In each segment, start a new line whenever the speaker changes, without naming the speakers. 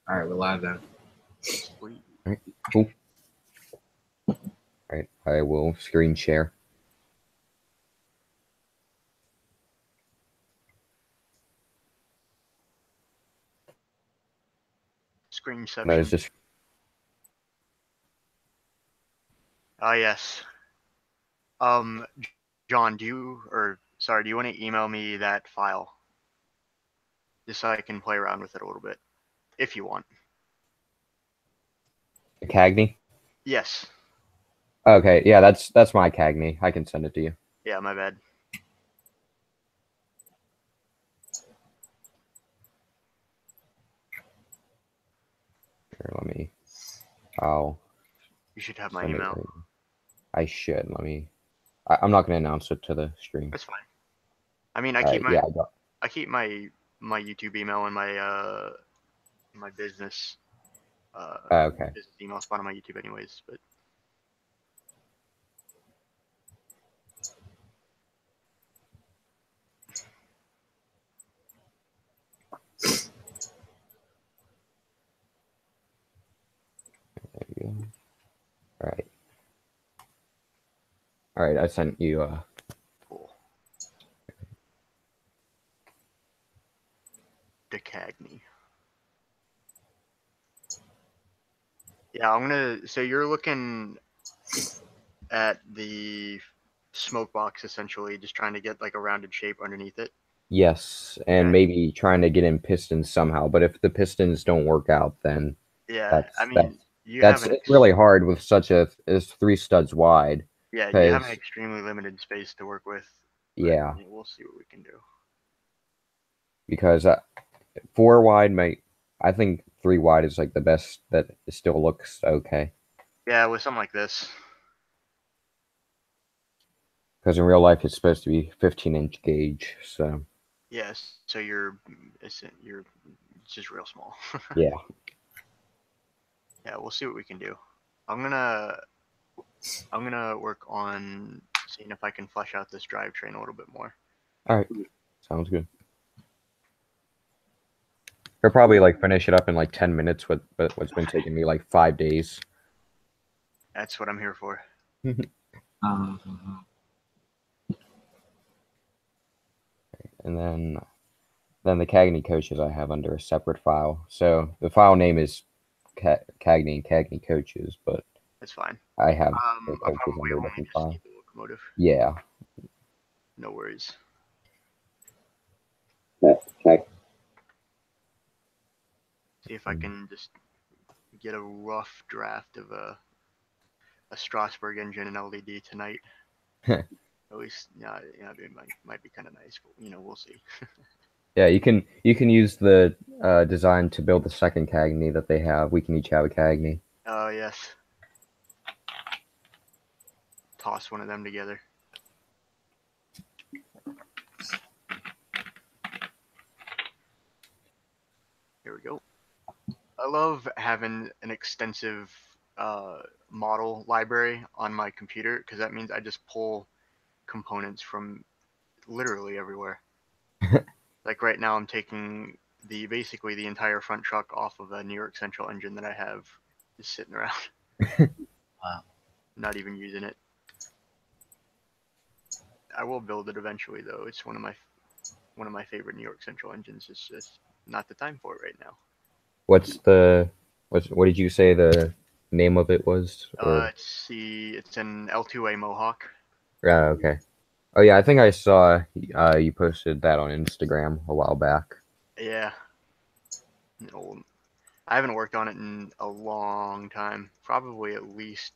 All right, we're live then.
Sweet.
All right, cool. All right, I will screen share.
Screenception.
That is just.
Ah, yes. John, do you want to email me that file? Just so I can play around with it a little bit, if you want.
Cagney?
Yes.
Okay, yeah, that's my Cagney. I can send it to you.
Yeah, my bad.
Here, let me.
You should have my
send it
email.
right now. I should. Let me. I'm not going to announce it to the stream.
That's fine. I mean, I keep my YouTube email and my my business
okay.
business email spot on my YouTube anyways, but.
There you go. All right. All right, I sent you.
Cool. Cagney. Yeah, I'm gonna. So you're looking at the smoke box essentially, just trying to get like a rounded shape underneath it.
Yes, and
Okay.
maybe trying to get in pistons somehow. But if the pistons don't work out, then
Yeah, I mean,
that's really hard with such as 3 studs wide.
Yeah, you have an extremely limited space to work with.
Yeah.
We'll see what we can do.
Because 4 wide I think 3 wide is like the best that it still looks okay.
Yeah, with something like this.
Because in real life it's supposed to be 15-inch gauge, so.
Yes, so it's just real small.
Yeah.
Yeah, we'll see what we can do. I'm gonna work on seeing if I can flesh out this drivetrain a little bit more.
All right, sounds good. We'll probably like finish it up in like 10 minutes. What's been taking me like 5 days.
That's what I'm here for.
And then the Cagney coaches I have under a separate file. So the file name is Cagney and Cagney coaches, but
that's fine.
I have
I'll probably only just need the locomotive.
Yeah.
No worries.
Okay.
See if I can just get a rough draft of a Strasbourg engine and LDD tonight. At least, yeah, it might be kind of nice, but we'll see.
Yeah, you can use the design to build the second Cagney that they have. We can each have a Cagney.
Oh yes. Toss one of them together. Here we go. I love having an extensive model library on my computer because that means I just pull components from literally everywhere. Like right now I'm taking basically the entire front truck off of a New York Central engine that I have just sitting around.
Wow.
Not even using it. I will build it eventually though. It's one of my favorite New York Central engines. It's just not the time for it right now.
What did you say the name of it was?
It's an L2A Mohawk.
Okay. Oh yeah, I think I saw you posted that on Instagram a while back.
Yeah. I haven't worked on it in a long time. Probably at least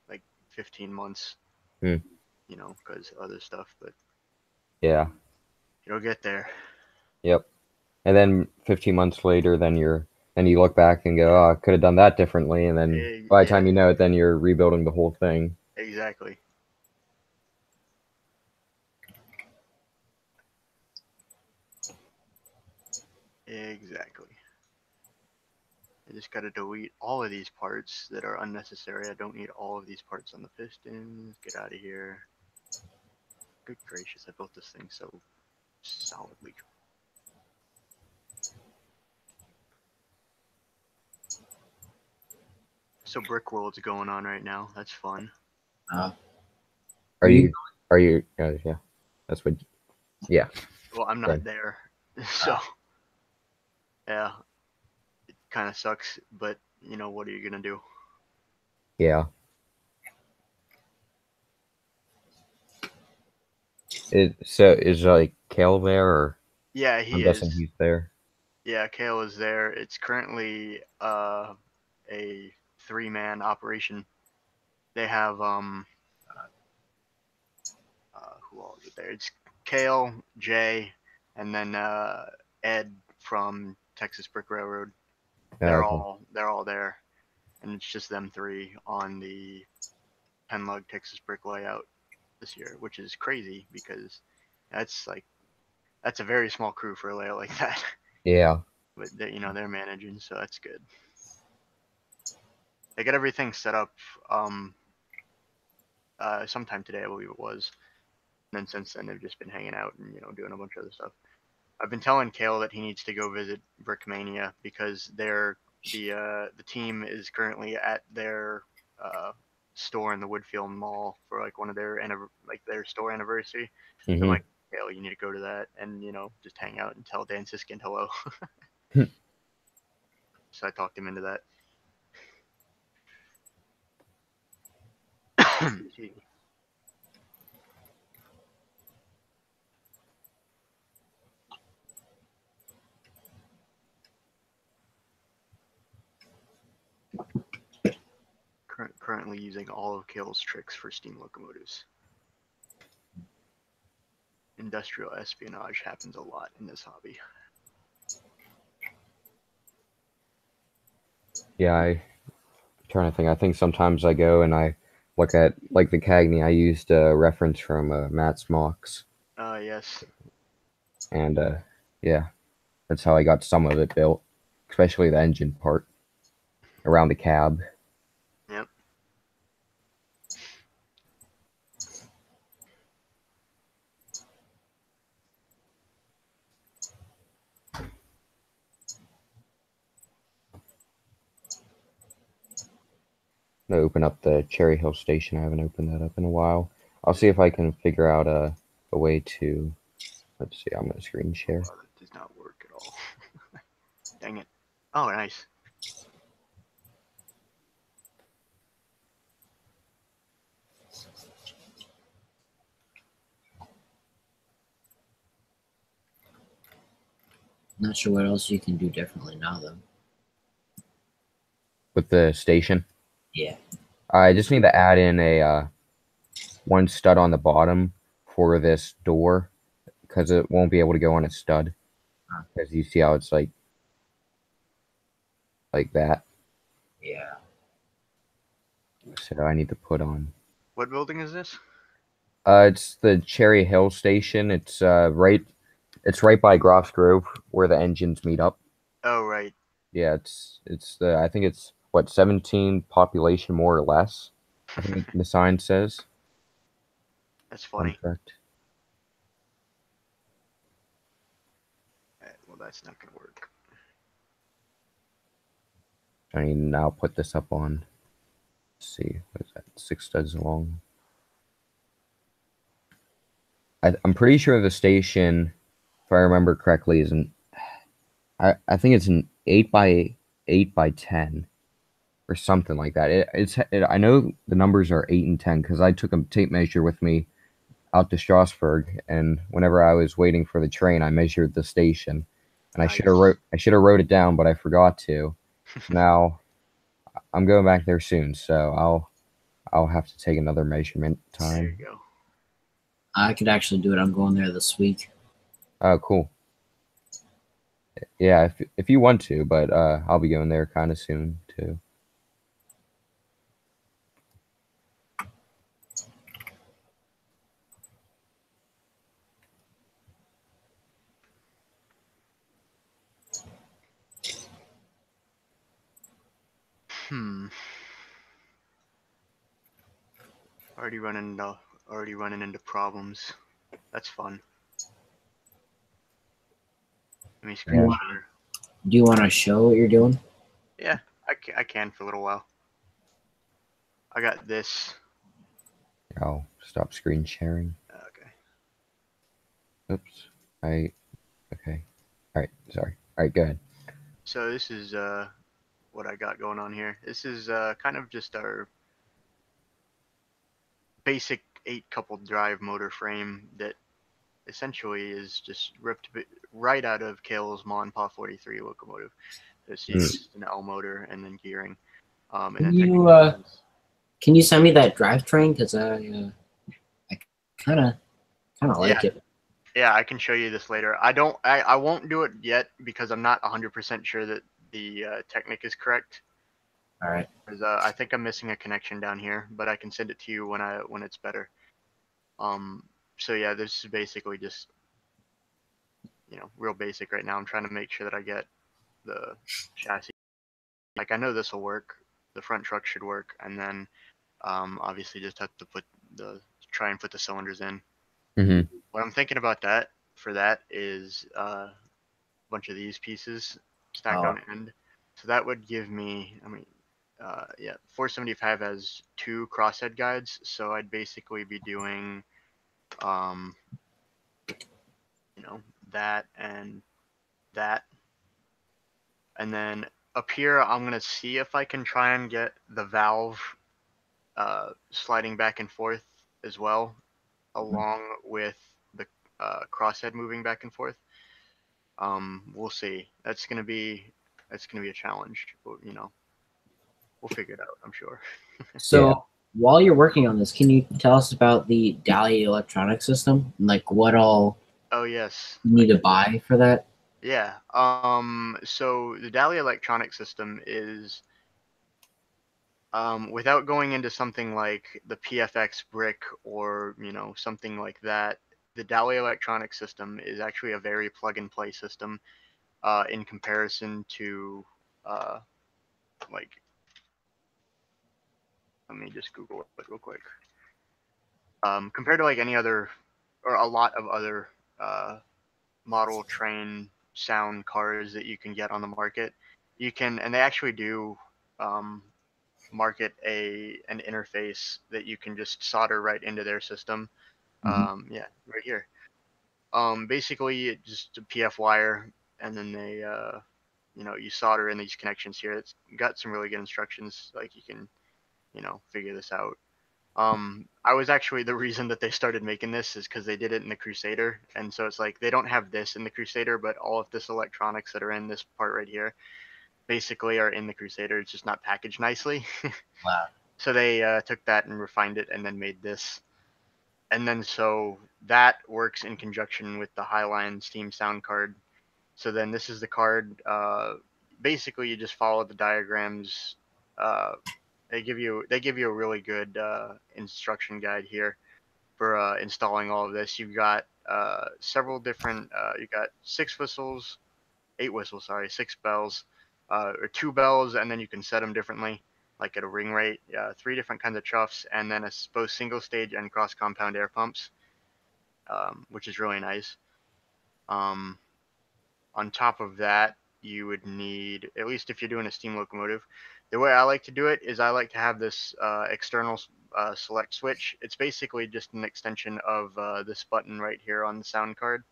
like 15 months. Because other stuff, but
yeah,
it'll get there.
Yep. And then 15 months later, then you look back and go, "Oh, I could have done that differently." And then by the time you know it, then you're rebuilding the whole thing.
Exactly. Exactly. I just got to delete all of these parts that are unnecessary. I don't need all of these parts on the pistons. Get out of here. Good gracious, I built this thing so solidly. So Brick World's going on right now. That's fun.
Uh,
Are you? Yeah. That's what. Yeah.
Well, I'm not
Right.
there, so yeah, it kind of sucks. But you know, what are you gonna do?
Yeah. So is like Kale there, or
Yeah,
I'm
he
guessing
is.
he's there.
Yeah, Kale is there. It's currently a 3-man operation. They have who all is there? It's Kale, Jay, and then Ed from Texas Brick Railroad.
Okay.
They're all there, and it's just them three on the Penlug Texas Brick layout this year, which is crazy because that's like that's a very small crew for a layout like that.
Yeah.
But they're managing, so that's good. They got everything set up um, sometime today, I believe it was. And then since then, they've just been hanging out and doing a bunch of other stuff. I've been telling Kale that he needs to go visit Brickmania because the team is currently at their uh, store in the Woodfield Mall for like one of their their store anniversary. So I'm
Mm-hmm.
like, Kale, you need to go to that and just hang out and tell Dan Siskind hello. So I talked him into that. Excuse me. Currently using all of Kale's tricks for steam locomotives. Industrial espionage happens a lot in this hobby.
Yeah. I'm trying to think. I think sometimes I go and I look at like the Cagney. I used a reference from Matt Smocks,
Yes.
and yeah, that's how I got some of it built, especially the engine part around the cab.
Yep.
I'm gonna open up the Cherry Hill station. I haven't opened that up in a while. I'll see if I can figure out a way to. Let's see. I'm gonna screen share.
Oh, that does not work at all. Dang it. Oh, nice.
not sure what else you can do differently now, though.
With the station.
Yeah.
I just need to add in a one stud on the bottom for this door because it won't be able to go on a stud. Because you see how it's like that.
Yeah.
So I need to put on.
What building is this?
It's the Cherry Hill station. It's right by Groff's Grove where the engines meet up.
Oh, right.
Yeah, it's the I think it's what 17 population more or less. I think the sign says.
That's
If I'm
funny.
correct.
Well, that's not going to work.
I need to now put this up on. Let's see, what is that? 6 studs long. I'm pretty sure the station, if I remember correctly, is an. I think it's an 8 by 10 or something like that. I know the numbers are 8 and 10 because I took a tape measure with me out to Strasbourg, and whenever I was waiting for the train, I measured the station, and
Nice.
I should have wrote it down, but I forgot to. So now I'm going back there soon, so I'll have to take another measurement
There
time.
you go.
I could actually do it. I'm going there this week.
Oh, cool. Yeah, if you want to, but I'll be going there kind of soon too.
Hmm. Already running into problems. That's fun. Let me
You
Yeah.
screen
want?
share.
Do you want to show what you're doing?
Yeah, I can for a little while. I got this.
I'll stop screen sharing.
Okay.
Oops. Okay. All right. Sorry. All right. Go ahead.
So this is what I got going on here. This is kind of just our basic 8-coupled drive motor frame that essentially is just ripped right out of Kale's Monpa 43 locomotive. This is just an L motor and then gearing. And then
Can you send me that drivetrain? Because I kind of like it.
Yeah, I can show you this later. I won't do it yet because I'm not 100% sure that the Technic is correct.
All right.
Because I think I'm missing a connection down here, but I can send it to you when it's better. So yeah, this is basically just real basic right now. I'm trying to make sure that I get the chassis. Like I know this will work. The front truck should work, and then obviously just have to try and put the cylinders in.
Mm-hmm.
What I'm thinking about for that is a bunch of these pieces stacked on end. So that would give me, 475 has 2 crosshead guides. So I'd basically be doing, that and that. And then up here, I'm going to see if I can try and get the valve sliding back and forth as well, along with the crosshead moving back and forth. We'll see. That's gonna be a challenge, but we'll figure it out, I'm sure.
So while you're working on this, can you tell us about the Dali electronic system? Like what all
Oh yes.
you need to buy for that?
Yeah. So the Dali electronic system is, without going into something like the PFX brick or something like that, the Dali electronic system is actually a very plug and play system, in comparison to like, let me just Google it real quick. Compared to like any other or a lot of other model train sound cars that you can get on the market, and they actually do market an interface that you can just solder right into their system. Yeah, right here. Basically, it's just a PF wire, and then they you solder in these connections here. It's got some really good instructions, like you can figure this out. I was actually the reason that they started making this is because they did it in the Crusader, and so it's like they don't have this in the Crusader, but all of this electronics that are in this part right here basically are in the Crusader. It's just not packaged nicely.
Wow.
So they took that and refined it, and then made this. And then so that works in conjunction with the Highline Steam sound card. So then this is the card. Basically, you just follow the diagrams. They give you a really good instruction guide here for installing all of this. You've got several different. You got 8 whistles, sorry, 6 bells, or 2 bells, and then you can set them differently, like at a ring rate. 3 different kinds of chuffs, and then both single stage and cross compound air pumps, which is really nice. On top of that, you would need, at least if you're doing a steam locomotive, the way I like to do it is I like to have this external select switch. It's basically just an extension of this button right here on the sound card.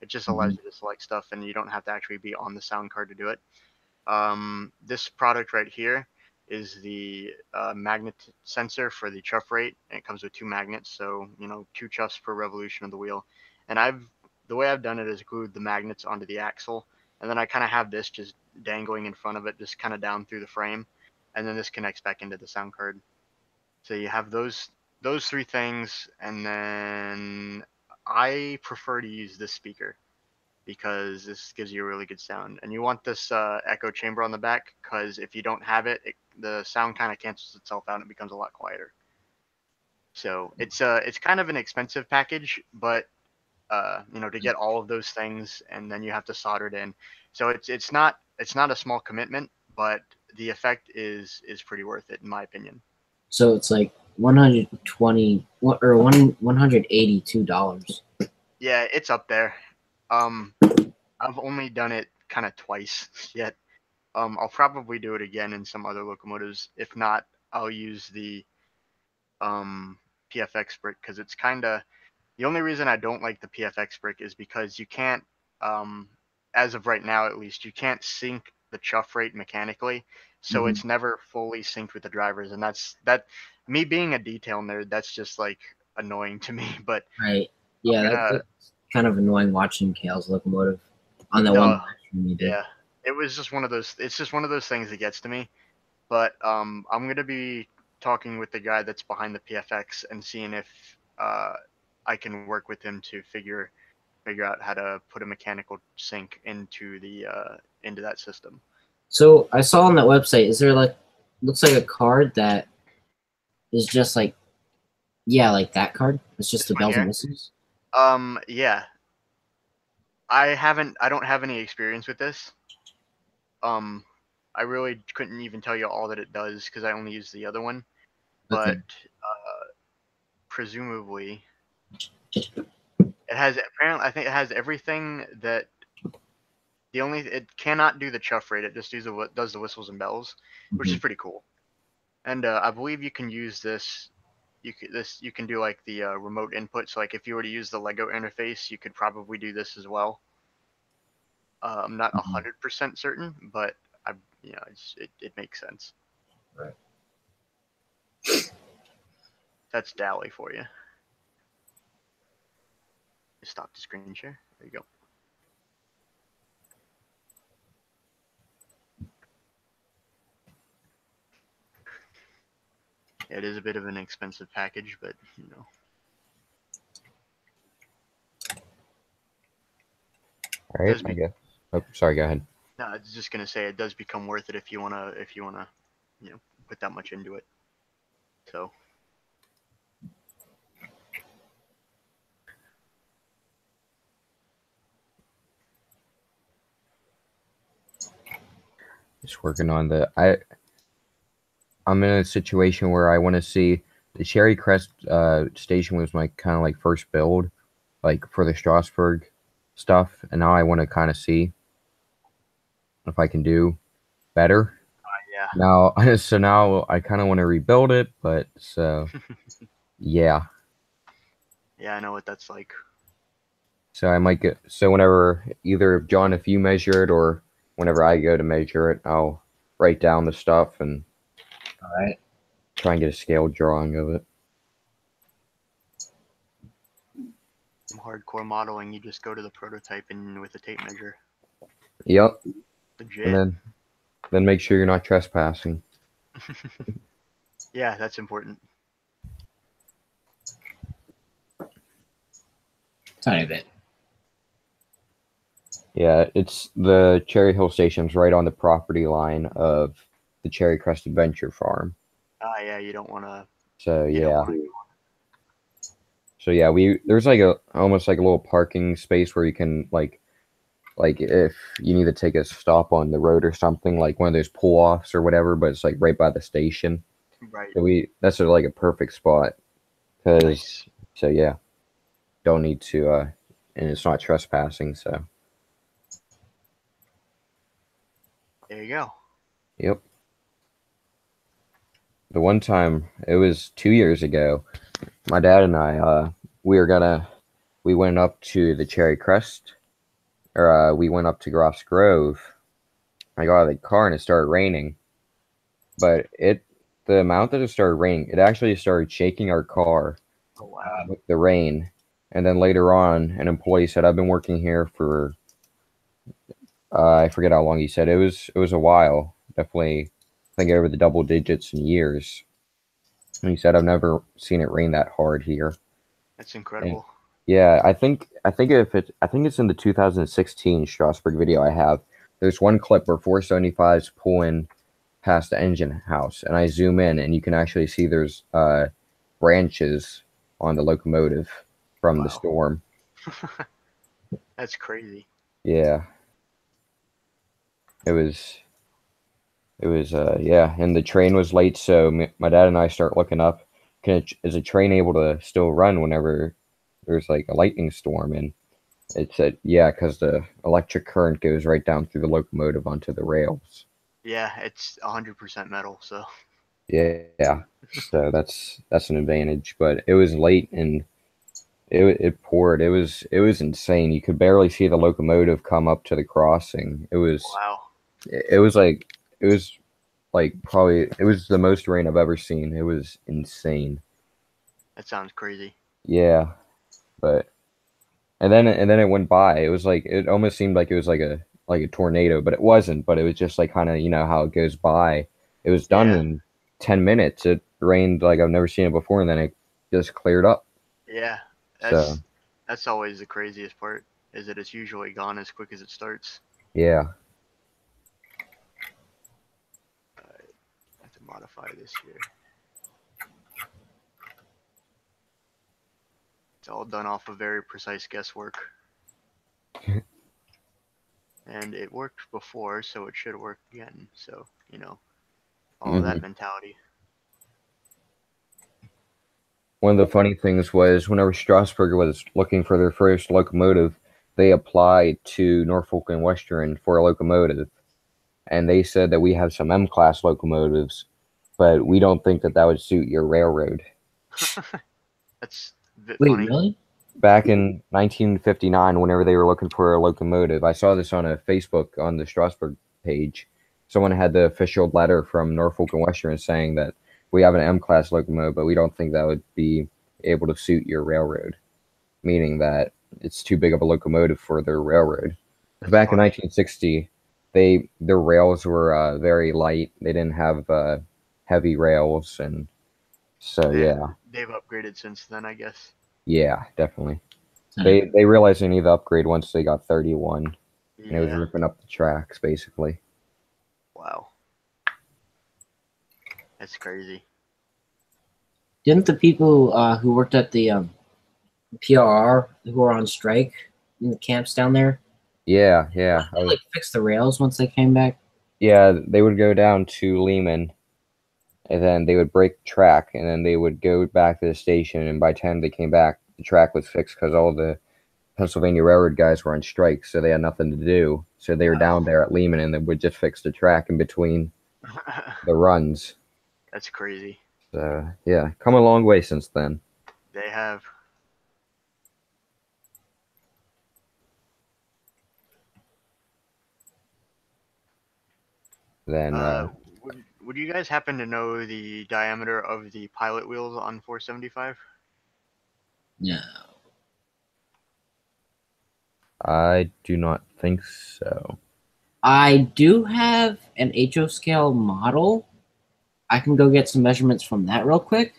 It just allows you to select stuff, and you don't have to actually be on the sound card to do it. This product right here is the magnet sensor for the chuff rate, and it comes with 2 magnets, so 2 chuffs per revolution of the wheel. And the way I've done it is glued the magnets onto the axle, and then I kind of have this just dangling in front of it, just kind of down through the frame, and then this connects back into the sound card. So you have those 3 things, and then I prefer to use this speaker because this gives you a really good sound. And you want this echo chamber on the back, because if you don't have it, the sound kind of cancels itself out and it becomes a lot quieter. So it's kind of an expensive package, but to get all of those things, and then you have to solder it in. So it's not a small commitment, but the effect is pretty worth it in my opinion.
So it's like $120 or $182.
Yeah, it's up there. I've only done it kind of twice yet. I'll probably do it again in some other locomotives. If not, I'll use the PFX brick because it's kind of the only reason I don't like the PFX brick is because you can't, um, as of right now at least, you can't sync the chuff rate mechanically, so
Mhm.
it's never fully synced with the drivers, and that's that. Me being a detail nerd, that's just like annoying to me. But
Right.
I'm
Yeah,
gonna
that's kind of annoying watching Kale's locomotive on that one
no,
live stream you did.
yeah, it was just one of those. It's just one of those things that gets to me. But I'm gonna be talking with the guy that's behind the PFX and seeing if I can work with him to figure out how to put a mechanical sync into that system.
So I saw on that website, is there like looks like a card that is just like yeah, like that card? It's just
This
the
one
bells and
here.
whistles?
Yeah. I don't have any experience with this. Um, I really couldn't even tell you all that it does because I only use the other one.
Okay.
But presumably, it has apparently I think it has everything that the only it cannot do the chuff rate. It just does the whistles and bells, which is
Mhm.
pretty cool. And I believe you can use this. You can do like the remote input. So like if you were to use the Lego interface, you could probably do this as well. I'm not
Mhm.
100% certain, but I it makes sense.
Right.
That's Dally for you. Just stop the screen share. There you go. Yeah, it is a bit of an expensive package, but you know.
All right,
Does
I
be
guess. Oh, sorry. Go ahead.
no, I was just gonna say it does become worth it if you wanna put that much into it. So
Just working on the. I'm in a situation where I want to see the Cherry Crest station was my kind of like first build, like for the Strasbourg stuff, and now I want to kind of see if I can do better.
yeah,
Now, so now I kind of want to rebuild it, but so yeah.
yeah, I know what that's like.
So I might get so whenever either John, if you measure it, or whenever I go to measure it, I'll write down the stuff and
All right.
try and get a scaled drawing of it.
Some hardcore modeling, you just go to the prototype and with a tape measure.
Yep, and
Legit.
then make sure you're not trespassing.
Yeah, that's important.
Tiny bit.
Yeah, it's the Cherry Hill Station's right on the property line of the Cherry Crest Adventure Farm.
Ah, yeah, you don't wanna
So
you don't
yeah,
wanna.
we there's like a almost like a little parking space where you can like if you need to take a stop on the road or something, like one of those pull offs or whatever, but it's like right by the station.
Right.
So that's like a perfect spot because
Nice.
so yeah, don't need to and it's not trespassing. So
There you go.
yep. The one time it was 2 years ago, my dad and I we were gonna we went up to the Cherry Crest or we went up to Groff's Grove. I got out of the car and it started raining, but the amount that it started raining, it actually started shaking our car
Oh wow.
with the rain. And then later on, an employee said, "I've been working here for I forget how long." He said it was a while, definitely, I think over the double digits in years. And he said, "I've never seen it rain that hard here."
That's
And
incredible.
yeah, I think it's in the 2016 Strasbourg video I have. There's one clip where 475's pulling past the engine house, and I zoom in, and you can actually see there's branches on the locomotive from the
Wow.
storm.
That's crazy.
Yeah, it was yeah, and the train was late, so my dad and I start looking up. Is a train able to still run whenever there's like a lightning storm? And it said yeah, because the electric current goes right down through the locomotive onto the rails.
Yeah, it's 100% metal, so
Yeah. So that's an advantage. But it was late and it poured. It was insane. You could barely see the locomotive come up to the crossing.
Wow,
It was like it was like probably it was the most rain I've ever seen. It was insane.
that sounds crazy.
Yeah, but and then it went by. It was like it almost seemed like it was like a tornado, but it wasn't. But it was just like kind of how it goes by. It was done
Yeah,
in 10 minutes. It rained like I've never seen it before, and then it just cleared up.
yeah.
So
That's always the craziest part. Is that it's usually gone as quick as it starts.
yeah.
I have to modify this here. It's all done off of very precise guesswork. And it worked before, so it should work again. So, all of that
hmm
mentality.
One of the funny things was whenever Strasburg was looking for their first locomotive, they applied to Norfolk and Western for a locomotive, and they said that we have some M-class locomotives, but we don't think that that would suit your railroad.
That's a bit
Wait,
funny.
really?
Back in 1959, whenever they were looking for a locomotive, I saw this on a Facebook on the Strasburg page. Someone had the official letter from Norfolk and Western saying that we have an M-class locomotive, but we don't think that would be able to suit your railroad, meaning that it's too big of a locomotive for their railroad.
That's
Back in
funny.
1960, their rails were very light. They didn't have heavy rails, and so
They
yeah,
they've upgraded since then, I guess.
yeah, definitely.
Sorry.
They realized they needed to upgrade once they got 31, and it was
Yeah.
ripping up the tracks basically.
Wow. That's crazy.
Didn't the people who worked at the PRR who were on strike in the camps down there,
Yeah, yeah,
they like fix the rails once they came back?
yeah. They would go down to Lehman, and then they would break track, and then they would go back to the station. And by the time they came back, the track was fixed because all the Pennsylvania Railroad guys were on strike, so they had nothing to do. So they were
Wow.
down there at Lehman, and they would just fix the track in between the runs.
That's crazy.
So yeah, come a long way since then.
They have.
Then
Uh, would you guys happen to know the diameter of the pilot wheels on 475?
No.
I do not think so.
I do have an HO scale model. I can go get some measurements from that real quick.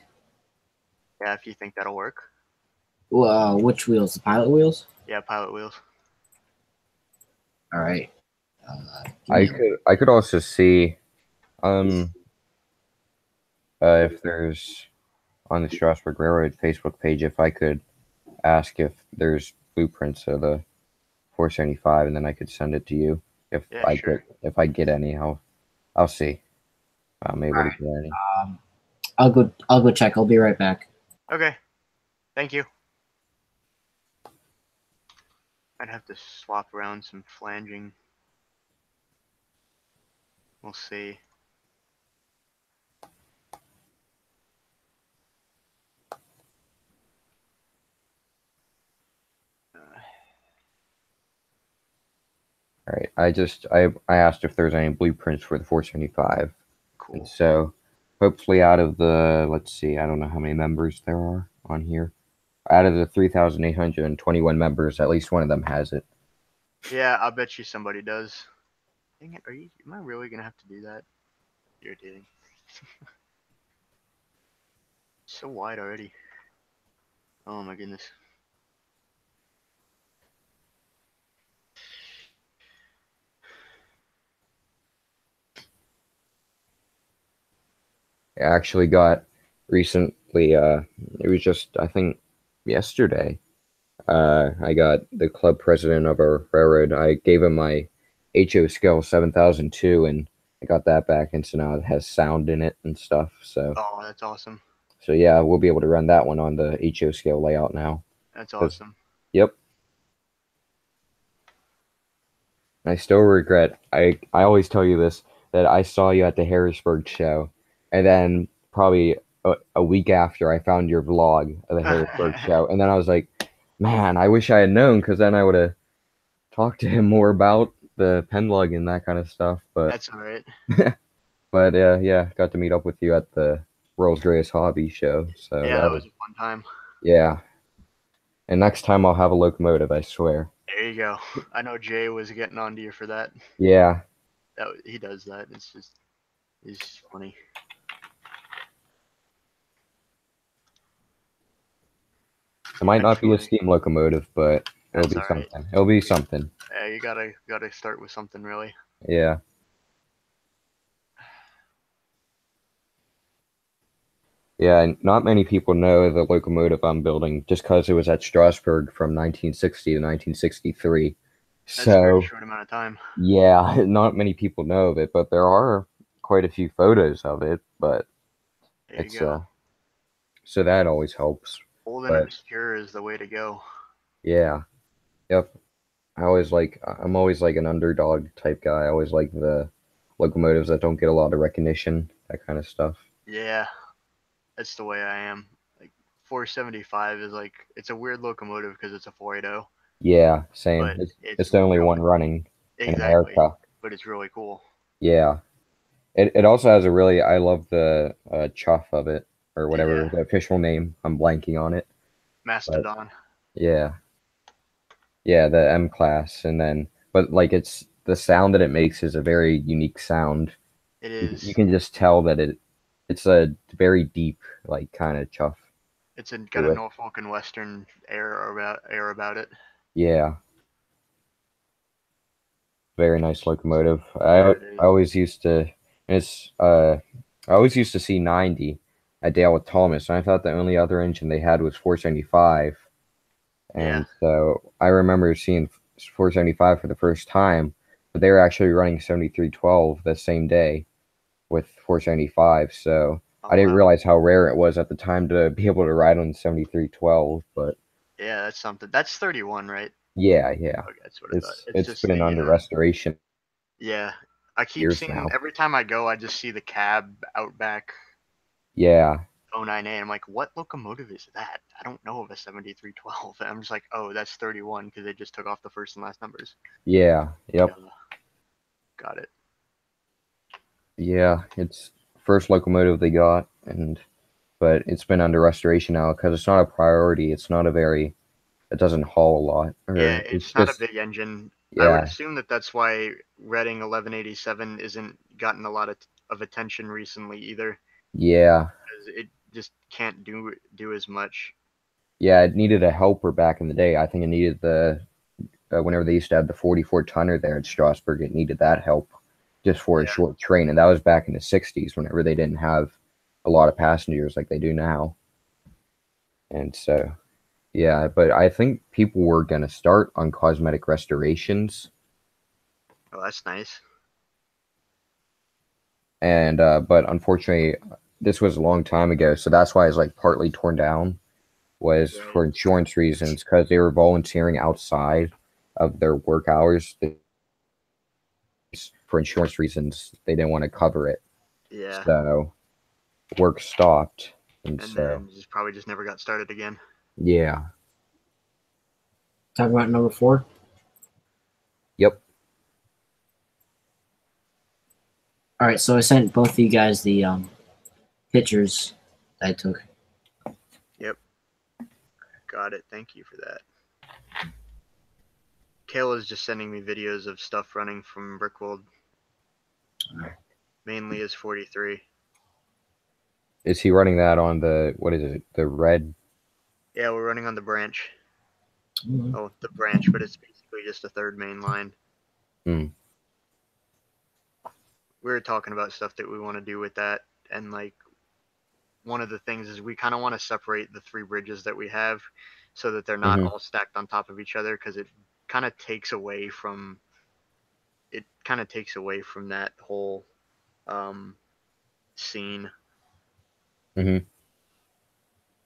Yeah, if you think that'll work.
Which wheels? The pilot wheels?
Yeah, pilot wheels.
All right. Give me
I could also see um if there's on the Strasburg Railroad Facebook page if I could ask if there's blueprints of the 475 and then I could send it to you
Yeah, sure.
if I get any. I'll see if I'm
All
able to
right.
get any.
I'll go check. I'll be right back.
Okay. Thank you. I'd have to swap around some flanging. We'll see.
All right. I asked if there's any blueprints for the 475. And
Cool.
so hopefully out of the let's see, I don't know how many members there are on here. Out of the 3,821 members, at least one of them has it.
Yeah, I'll bet you somebody does. Dang it, am I really gonna have to do that? Irritating. So wide already. Oh my goodness.
I actually got recently, it was just, I think, yesterday. I got the club president of our railroad. I gave him my HO scale 7002, and I got that back, and so now it has sound in it and stuff.
Oh, that's awesome.
So yeah, we'll be able to run that one on the HO scale layout now.
That's
'Cause-
awesome.
Yep. I still regret. I always tell you this that I saw you at the Harrisburg show, And then probably a week after, I found your vlog of the Harrisburg show, and then I was like, man, I wish I had known, because then I would have talked to him more about the pen lug and that kind of stuff. But
That's all right.
yeah, got to meet up with you at the World's Greatest Hobby show. So
Yeah, that was a fun time.
yeah. And next time I'll have a locomotive, I swear.
There you go. I know Jay was getting on to you for that.
Yeah.
He does that. He's funny.
It might not be a steam locomotive, but it'll be something.
Right.
It'll be something.
Yeah, you gotta start with something, really.
Yeah. Yeah, and not many people know the locomotive I'm building just because it was at Strasbourg from 1960 to 1963.
That's a very short amount of time.
Yeah, not many people know of it, but there are quite a few photos of it. But
there you go.
So that always helps.
Old and obscure is the way to go.
Yeah. Yep. I'm always like an underdog type guy. I always like the locomotives that don't get a lot of recognition, that kind of stuff.
Yeah. That's the way I am. Like 475 is like, it's a weird locomotive because it's a 480.
Yeah, same.
But
it's the only one running in America.
But it's really cool.
Yeah. It also has a really, I love the chuff of it, or whatever the official name. I'm blanking on it.
Mastodon.
But, yeah. Yeah, the M class, and then, but like it's the sound that it makes is a very unique sound.
It is.
You can just tell that it's a very deep, like, kind of chuff.
It's got a Norfolk and Western air about it.
Yeah. Very nice locomotive. I always used to I always used to see 90 at Dale with Thomas, and I thought the only other engine they had was 475. And so I remember seeing 475 for the first time, but they were actually running 7312 the same day with 475. So I didn't realize how rare it was at the time to be able to ride on 7312. But
yeah, that's something. That's 31, right?
Yeah.
Okay, that's what I thought.
It's been under restoration.
Yeah, I keep seeing every time I go, I just see the cab Outback.
Yeah.
09A. I'm like, what locomotive is that? I don't know of a 7312. And I'm just like, oh, that's 31 because they just took off the first and last numbers.
Yeah. Yep.
Got it.
Yeah, it's first locomotive they got, but it's been under restoration now because it's not a priority. It's not it doesn't haul a lot.
Yeah, it's not a big engine. Yeah. I would assume that's why Reading 1187 isn't gotten a lot of attention recently either.
Yeah.
Because it just can't do as much.
Yeah, it needed a helper back in the day. I think it needed whenever they used to have the 44 tonner there at Strasbourg, it needed that help just for a short train. And that was back in the 60s whenever they didn't have a lot of passengers like they do now. And so, yeah, but I think people were going to start on cosmetic restorations.
Oh, that's nice.
And, but unfortunately, this was a long time ago. So that's why it's like partly torn down, was for insurance reasons, because they were volunteering outside of their work hours. For insurance reasons, they didn't want to cover it.
Yeah.
So work stopped. And so
then probably just never got started again.
Yeah.
Talk about number 4?
Yep.
All right, so I sent both of you guys the pictures I took.
Yep. Got it. Thank you for that. Kayla's just sending me videos of stuff running from Brickworld. Mainly is 43.
Is he running that on what is it, the red?
Yeah, we're running on the branch. Mm-hmm. Oh, the branch, but it's basically just a third main line.
Hmm.
We were talking about stuff that we want to do with that, and like one of the things is we kind of want to separate the 3 bridges that we have so that they're not all stacked on top of each other, because it kind of takes away from that whole scene.
Mm-hmm.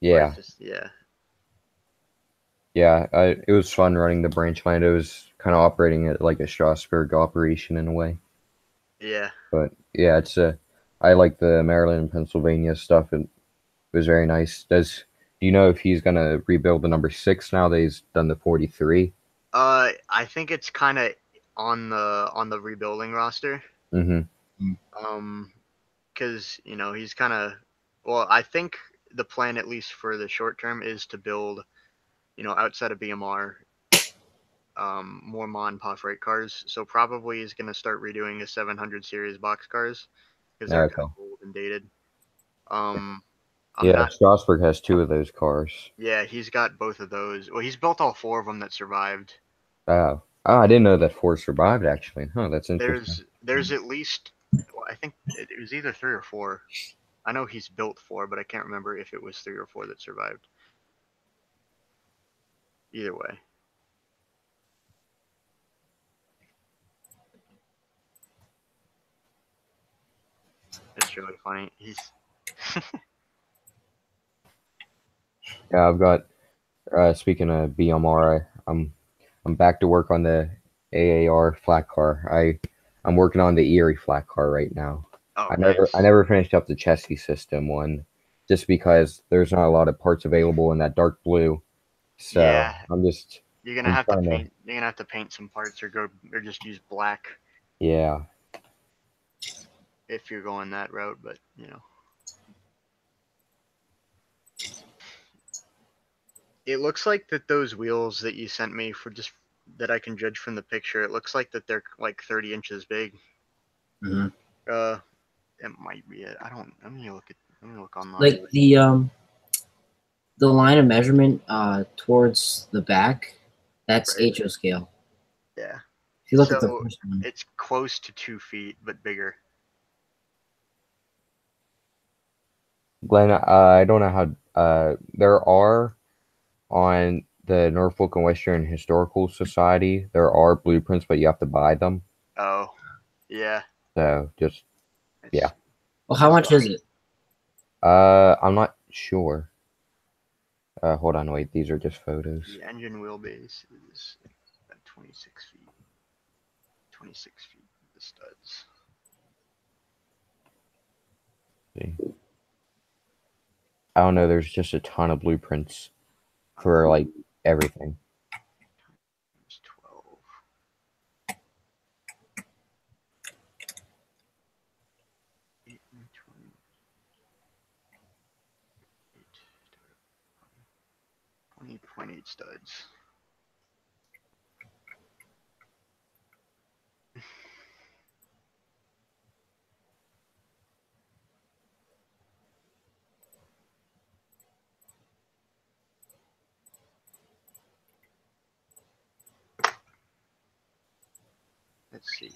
Yeah. Yeah, it was fun running the branch line. It was kind of operating it like a Strasbourg operation in a way.
Yeah.
But yeah, I like the Maryland and Pennsylvania stuff. It was very nice. Do you know if he's gonna rebuild the number 6 now that he's done the 43?
I think it's kind of on the rebuilding roster.
Mm-hmm.
Because he's kind of, well, I think the plan, at least for the short term, is to build, outside of BMR, more mom and pop freight cars. So probably he's gonna start redoing his 700 series box cars because they're kind
Okay.
of old and dated. I'm
Yeah,
not.
Strasburg has 2 of those cars.
Yeah, he's got both of those. Well, he's built all 4 of them that survived.
Oh. Oh, I didn't know that 4 survived actually. Huh, that's interesting.
There's at least, well, I think it was either 3 or 4. I know he's built 4, but I can't remember if it was 3 or 4 that survived. Either way. It's really funny.
Yeah, I've got speaking of BMR, I'm back to work on the AAR flat car. I'm working on the Erie flat car right now.
Oh,
I
nice.
never finished up the chassis system one just because there's not a lot of parts available in that dark blue. So
Yeah,
I'm trying to,
you're gonna have to paint some parts or just use black
yeah.
if you're going that route, but it looks like that those wheels that you sent me for just that I can judge from the picture, it looks like that they're like 30 inches big.
Mm-hmm.
It might be it. I don't. Let me look online.
Like the line of measurement towards the back, that's
Right.
HO scale.
Yeah.
If you look at the
So
first one,
it's close to 2 feet, but bigger.
Glenn, I don't know how there are on the Norfolk and Western Historical Society, there are blueprints, but you have to buy them.
Oh, yeah.
So just yeah.
well, how much is it?
I'm not sure. Hold on, wait. These are just photos.
The engine wheelbase is at 26 feet. 26 feet. The studs.
See. I don't know. There's just a ton of blueprints for like everything.
It's 12. 8 and 20.8 studs. Let's see.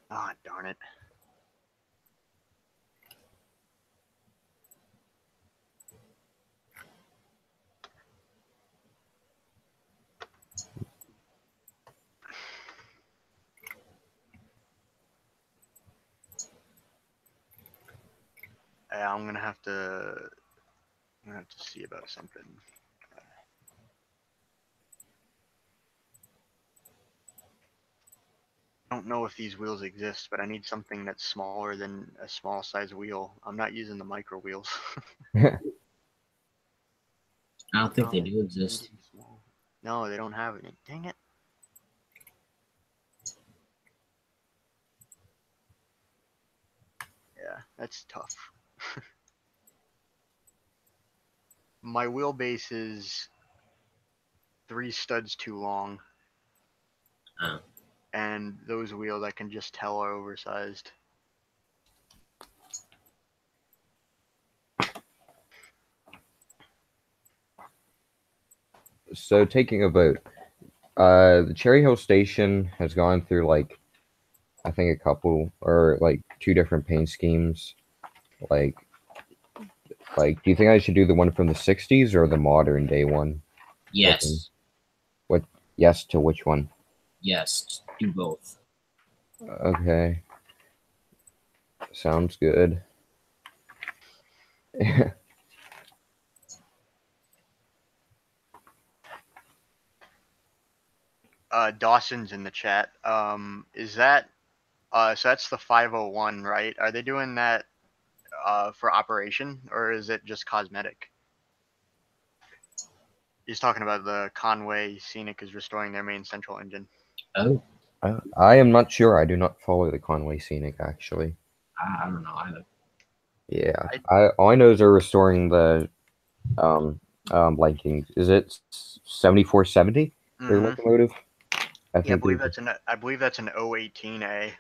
Ah, darn it. Yeah, I'm gonna have to see about something. I don't know if these wheels exist, but I need something that's smaller than a small size wheel. I'm not using the micro wheels.
I don't think they
No,
do exist.
small. No, they don't have it. Dang it. Yeah, that's tough. My wheelbase is 3 studs too long,
Oh.
and those wheels I can just tell are oversized.
So taking a vote. The Cherry Hill Station has gone through like I think a couple or like 2 different paint schemes. Like do you think I should do the one from the 60s or the modern day one?
Yes.
What? Yes to which one?
Yes. Do both.
Okay. Sounds good.
Dawson's in the chat. Is that so? That's the 501, right? Are they doing that for operation, or is it just cosmetic? He's talking about the Conway Scenic is restoring their main central engine.
Oh,
I am not sure. I do not follow the Conway Scenic, actually.
I don't know either.
Yeah, all I know is they're restoring the blanking. Is it 7470? Their locomotive.
I believe that's an 018A.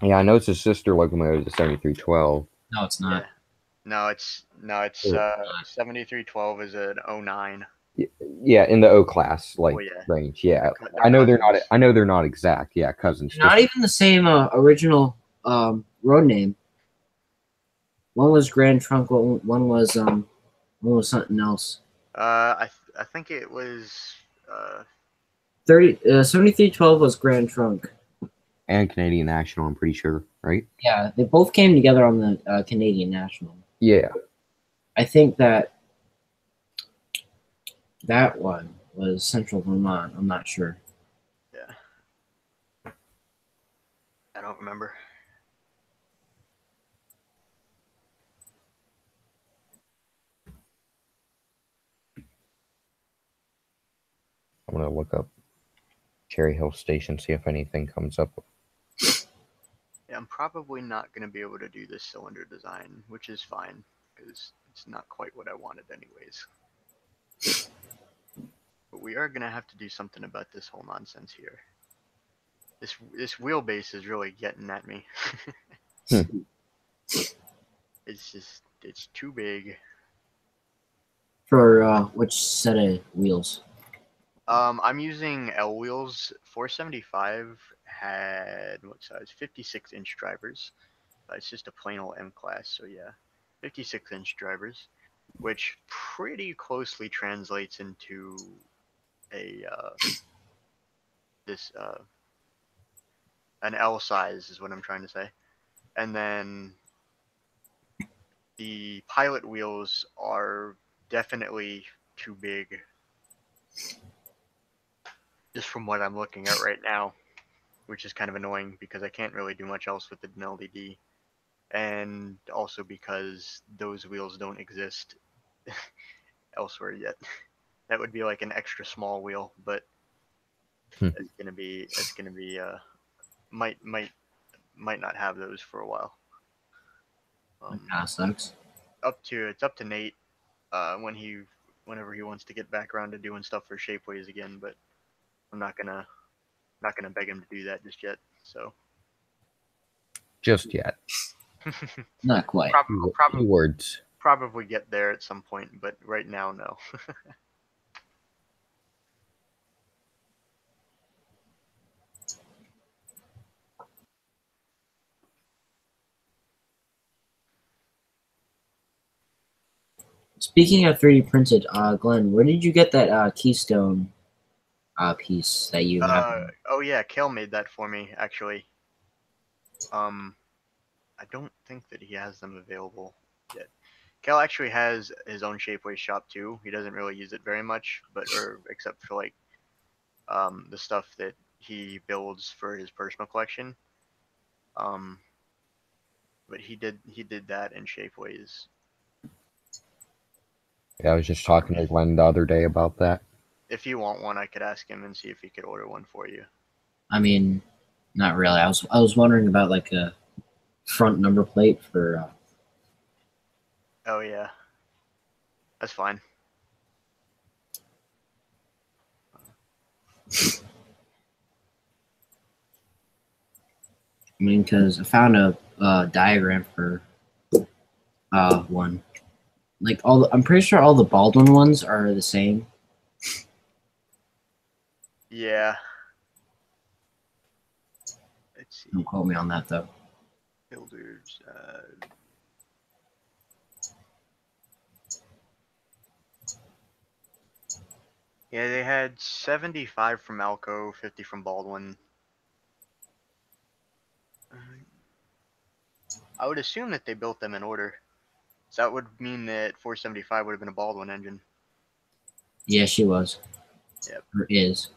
Yeah, I know it's a sister locomotive, the 7312.
No, it's not.
Yeah. No, it's 7312 is an 09.
Yeah, in the O class
yeah.
range. Yeah,
They're
I know
cousins.
they're not. I know they're not exact. Yeah, cousins.
Not even the same original road name. One was Grand Trunk. One was something else.
I think it was
7312 was Grand Trunk.
And Canadian National, I'm pretty sure, right?
Yeah, they both came together on the Canadian National.
Yeah.
I think that one was Central Vermont. I'm not sure.
Yeah. I don't remember.
I'm going to look up Cherry Hill Station, see if anything comes up.
Yeah, I'm probably not going to be able to do this cylinder design, which is fine, because it's not quite what I wanted anyways. But we are going to have to do something about this whole nonsense here. This wheelbase is really getting at me. It's too big.
For which set of wheels?
I'm using L wheels. 475 had what size? 56-inch drivers. It's just a plain old M class, so yeah, 56-inch drivers, which pretty closely translates into a an L size is what I'm trying to say. And then the pilot wheels are definitely too big, just from what I'm looking at right now, which is kind of annoying because I can't really do much else with an LDD. And also because those wheels don't exist elsewhere yet. That would be like an extra small wheel, but it's gonna be might not have those for a while.
Sucks.
It's up to Nate whenever he wants to get back around to doing stuff for Shapeways again, but I'm not gonna beg him to do that just yet. So
just yet.
Not quite.
Probably get there at some point, but right now, no.
Speaking of 3D printed, Glenn, where did you get that Keystone piece that you have?
Oh yeah, Kale made that for me actually. I don't think that he has them available yet. Kel actually has his own Shapeways shop too. He doesn't really use it very much, except for like the stuff that he builds for his personal collection. But he did that in Shapeways.
Yeah, I was just talking to Glenn the other day about that.
If you want one, I could ask him and see if he could order one for you.
I mean, not really. I was wondering about like a front number plate for.
Oh yeah, that's fine.
I mean, because I found a diagram for one. Like I'm pretty sure all the Baldwin ones are the same.
Yeah. Let's see.
Don't quote me on that though.
Builders. Yeah, they had 75 from Alco, 50 from Baldwin. I would assume that they built them in order. So that would mean that 475 would have been a Baldwin engine.
Yeah, she was.
Yep.
Or is.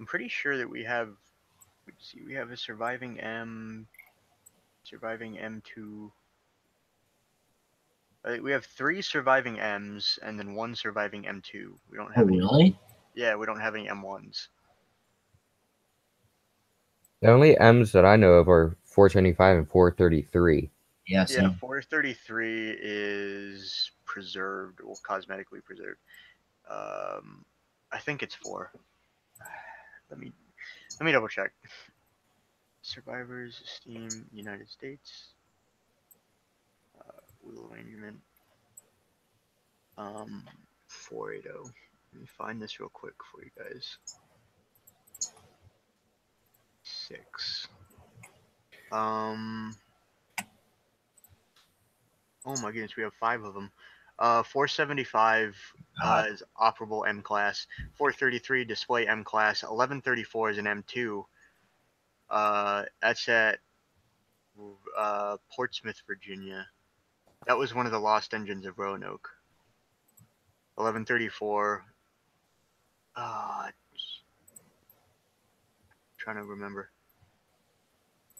pretty sure that we have. Let's see, we have a surviving M2. We have 3 surviving M's and then 1 surviving M2. We don't
Oh,
have any.
really?
Yeah, we don't have any M1s.
The only M's that I know of are 475 and 433.
Yeah,
Yeah,
same.
433 is preserved, or cosmetically preserved. I think it's 4. Let me double check. Survivors, Steam, United States, wheel arrangement, 480. Let me find this real quick for you guys. 6. Oh my goodness, we have 5 of them. 475 is operable M class. 433 display M class. 1134 is an M2. That's at Portsmouth, Virginia. That was one of the lost engines of Roanoke. 1134. Trying to remember.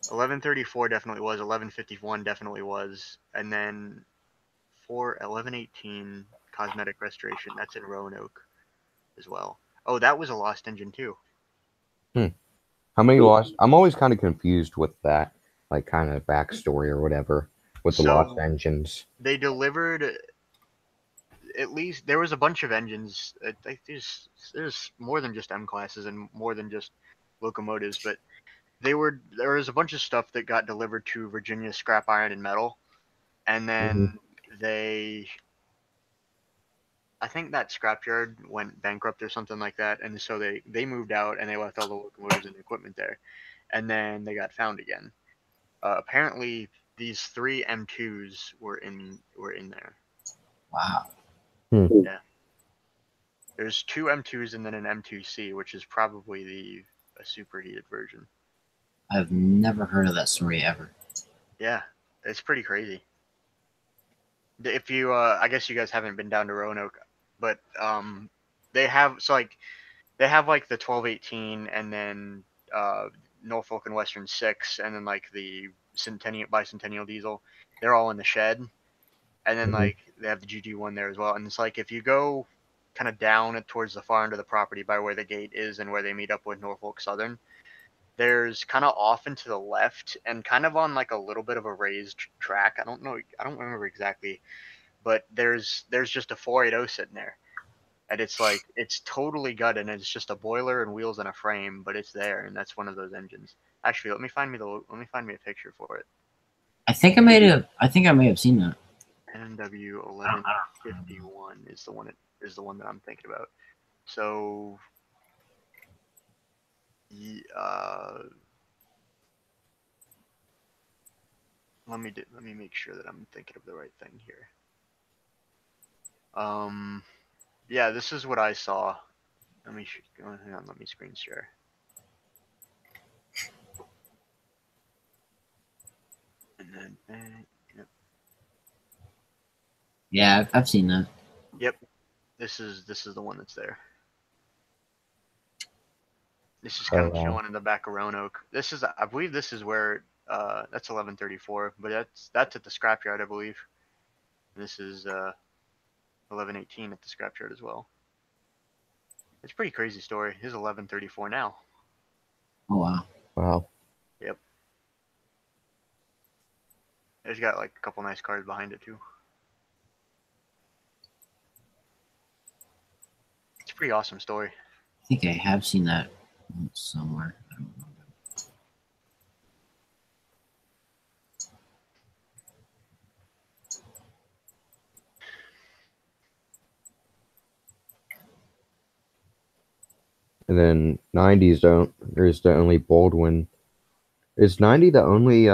1134 definitely was. 1151 definitely was. And then 1118 cosmetic restoration. That's in Roanoke as well. Oh, that was a lost engine too.
How many lost? I'm always kind of confused with that, like kind of backstory or whatever with the lost engines.
They delivered at least there was a bunch of engines. There's more than just M classes and more than just locomotives, but there was a bunch of stuff that got delivered to Virginia Scrap Iron and Metal, and then I think that scrapyard went bankrupt or something like that, and so they moved out and they left all the locomotives and equipment there, and then they got found again. Apparently, these 3 M2s were in there.
Wow.
Yeah. There's 2 M2s and then an M2C, which is probably a superheated version.
I've never heard of that story ever.
Yeah, it's pretty crazy. If you, I guess you guys haven't been down to Roanoke, but they have they have like the 1218 and then Norfolk and Western 6, and then like the bicentennial diesel. They're all in the shed, and then like they have the GG1 there as well. And it's like if you go kind of down towards the far end of the property by where the gate is and where they meet up with Norfolk Southern, there's kind of off and to the left and kind of on like a little bit of a raised track. I don't remember exactly, but there's just a 480 sitting there, and it's like it's totally gutted, and it's just a boiler and wheels and a frame, but it's there, and that's one of those engines. Actually, let me find me a picture for it.
I think I may have seen that.
NW 1151 is the one that I'm thinking about. So, let me make sure that I'm thinking of the right thing here. Yeah, this is what I saw. Hang on, let me screen share. And then, yep.
Yeah, I've seen that.
Yep, this is the one that's there. This is kind of chilling in the back of Roanoke. I believe this is where that's 1134, but that's at the scrapyard, I believe. And this is 1118 at the scrapyard as well. It's a pretty crazy story. Here's 1134 now.
Oh wow.
Wow.
Yep. It's got like a couple nice cars behind it too. It's a pretty awesome story.
I think I have seen that somewhere. I don't remember.
And then 90s there's the only Baldwin. Is 90 the only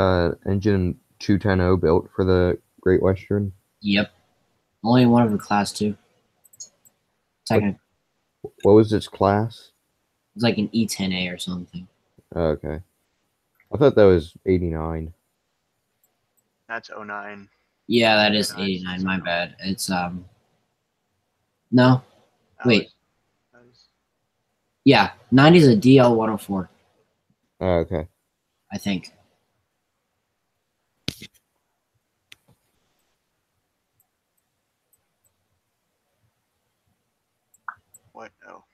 engine 210 built for the Great Western?
Yep. Only one of the class 2. Technically.
What was its class?
It's like an E10A or something.
Oh, okay. I thought that was 89.
That's 09.
Yeah, that is 89. My bad. It's no. Wait. Yeah, 90 is a DL 104,
Oh, okay.
I think.
What? Oh.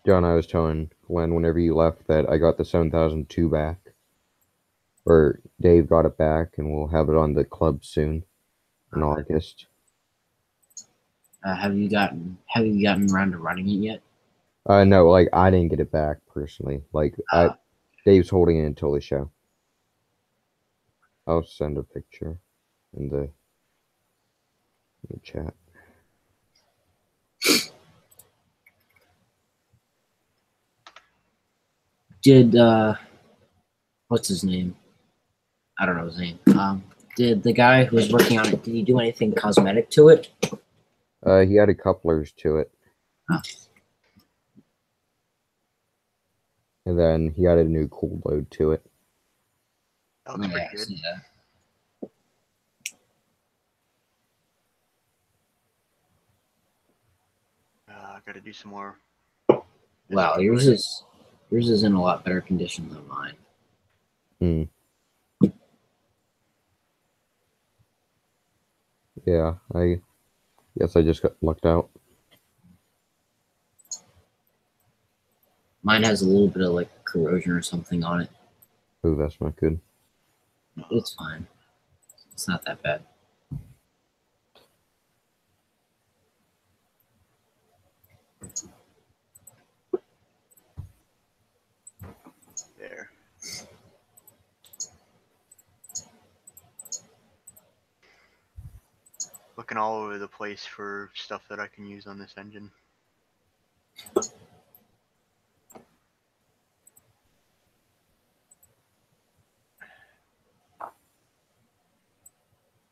John, I was telling Glenn whenever you left that I got the 7002 back. Or Dave got it back, and we'll have it on the club soon in August.
Have you gotten around to running it yet?
No, like I didn't get it back personally. Like Dave's holding it until the show. I'll send a picture in the chat.
Did what's his name? I don't know his name. Did the guy who was working on it, did he do anything cosmetic to it?
He added couplers to it.
Huh.
And then he added a new cool load to it.
That looks
Yeah,
pretty
I
good.
see that.
I gotta do some more.
Wow, yours is in a lot better condition than mine.
Yeah, I guess I just got lucked out.
Mine has a little bit of like corrosion or something on it.
Ooh, that's not good.
It's fine. It's not that bad.
There. Looking all over the place for stuff that I can use on this engine.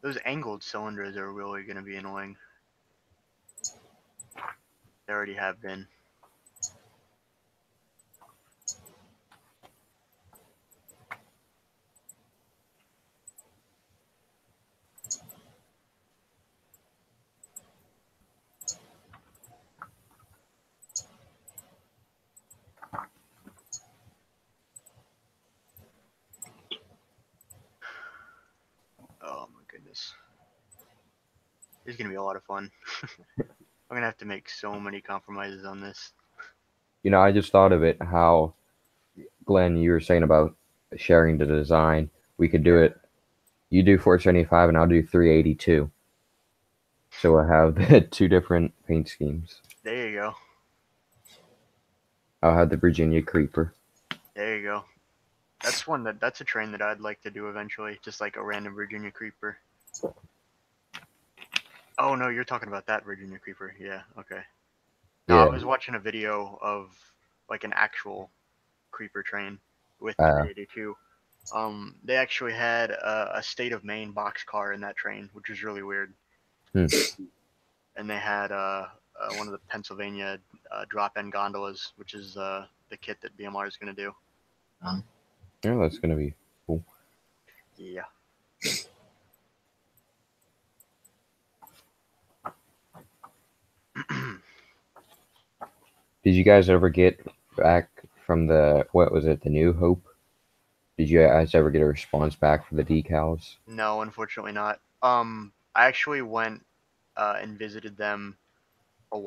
Those angled cylinders are really going to be annoying. They already have been. Oh my goodness. This is going to be a lot of fun. I'm going to have to make so many compromises on this.
You know, I just thought of it how, Glenn, you were saying about sharing the design. We could do it. You do 475 and I'll do 382. So we'll have the two different paint schemes.
There you go.
I'll have the Virginia Creeper.
There you go. That's a train that I'd like to do eventually. Just like a random Virginia Creeper. Oh no, you're talking about that Virginia Creeper. Yeah, okay. No, I
Yeah.
was watching a video of like an actual creeper train with 382. They actually had a state of Maine boxcar in that train, which was really weird.
Hmm.
And they had one of the Pennsylvania drop-in gondolas, which is the kit that BMR is going to do.
Yeah, that's going to be cool.
Yeah.
Did you guys ever get back from the, what was it, the New Hope? Did you guys ever get a response back for the decals?
No, unfortunately not. I actually went and visited them a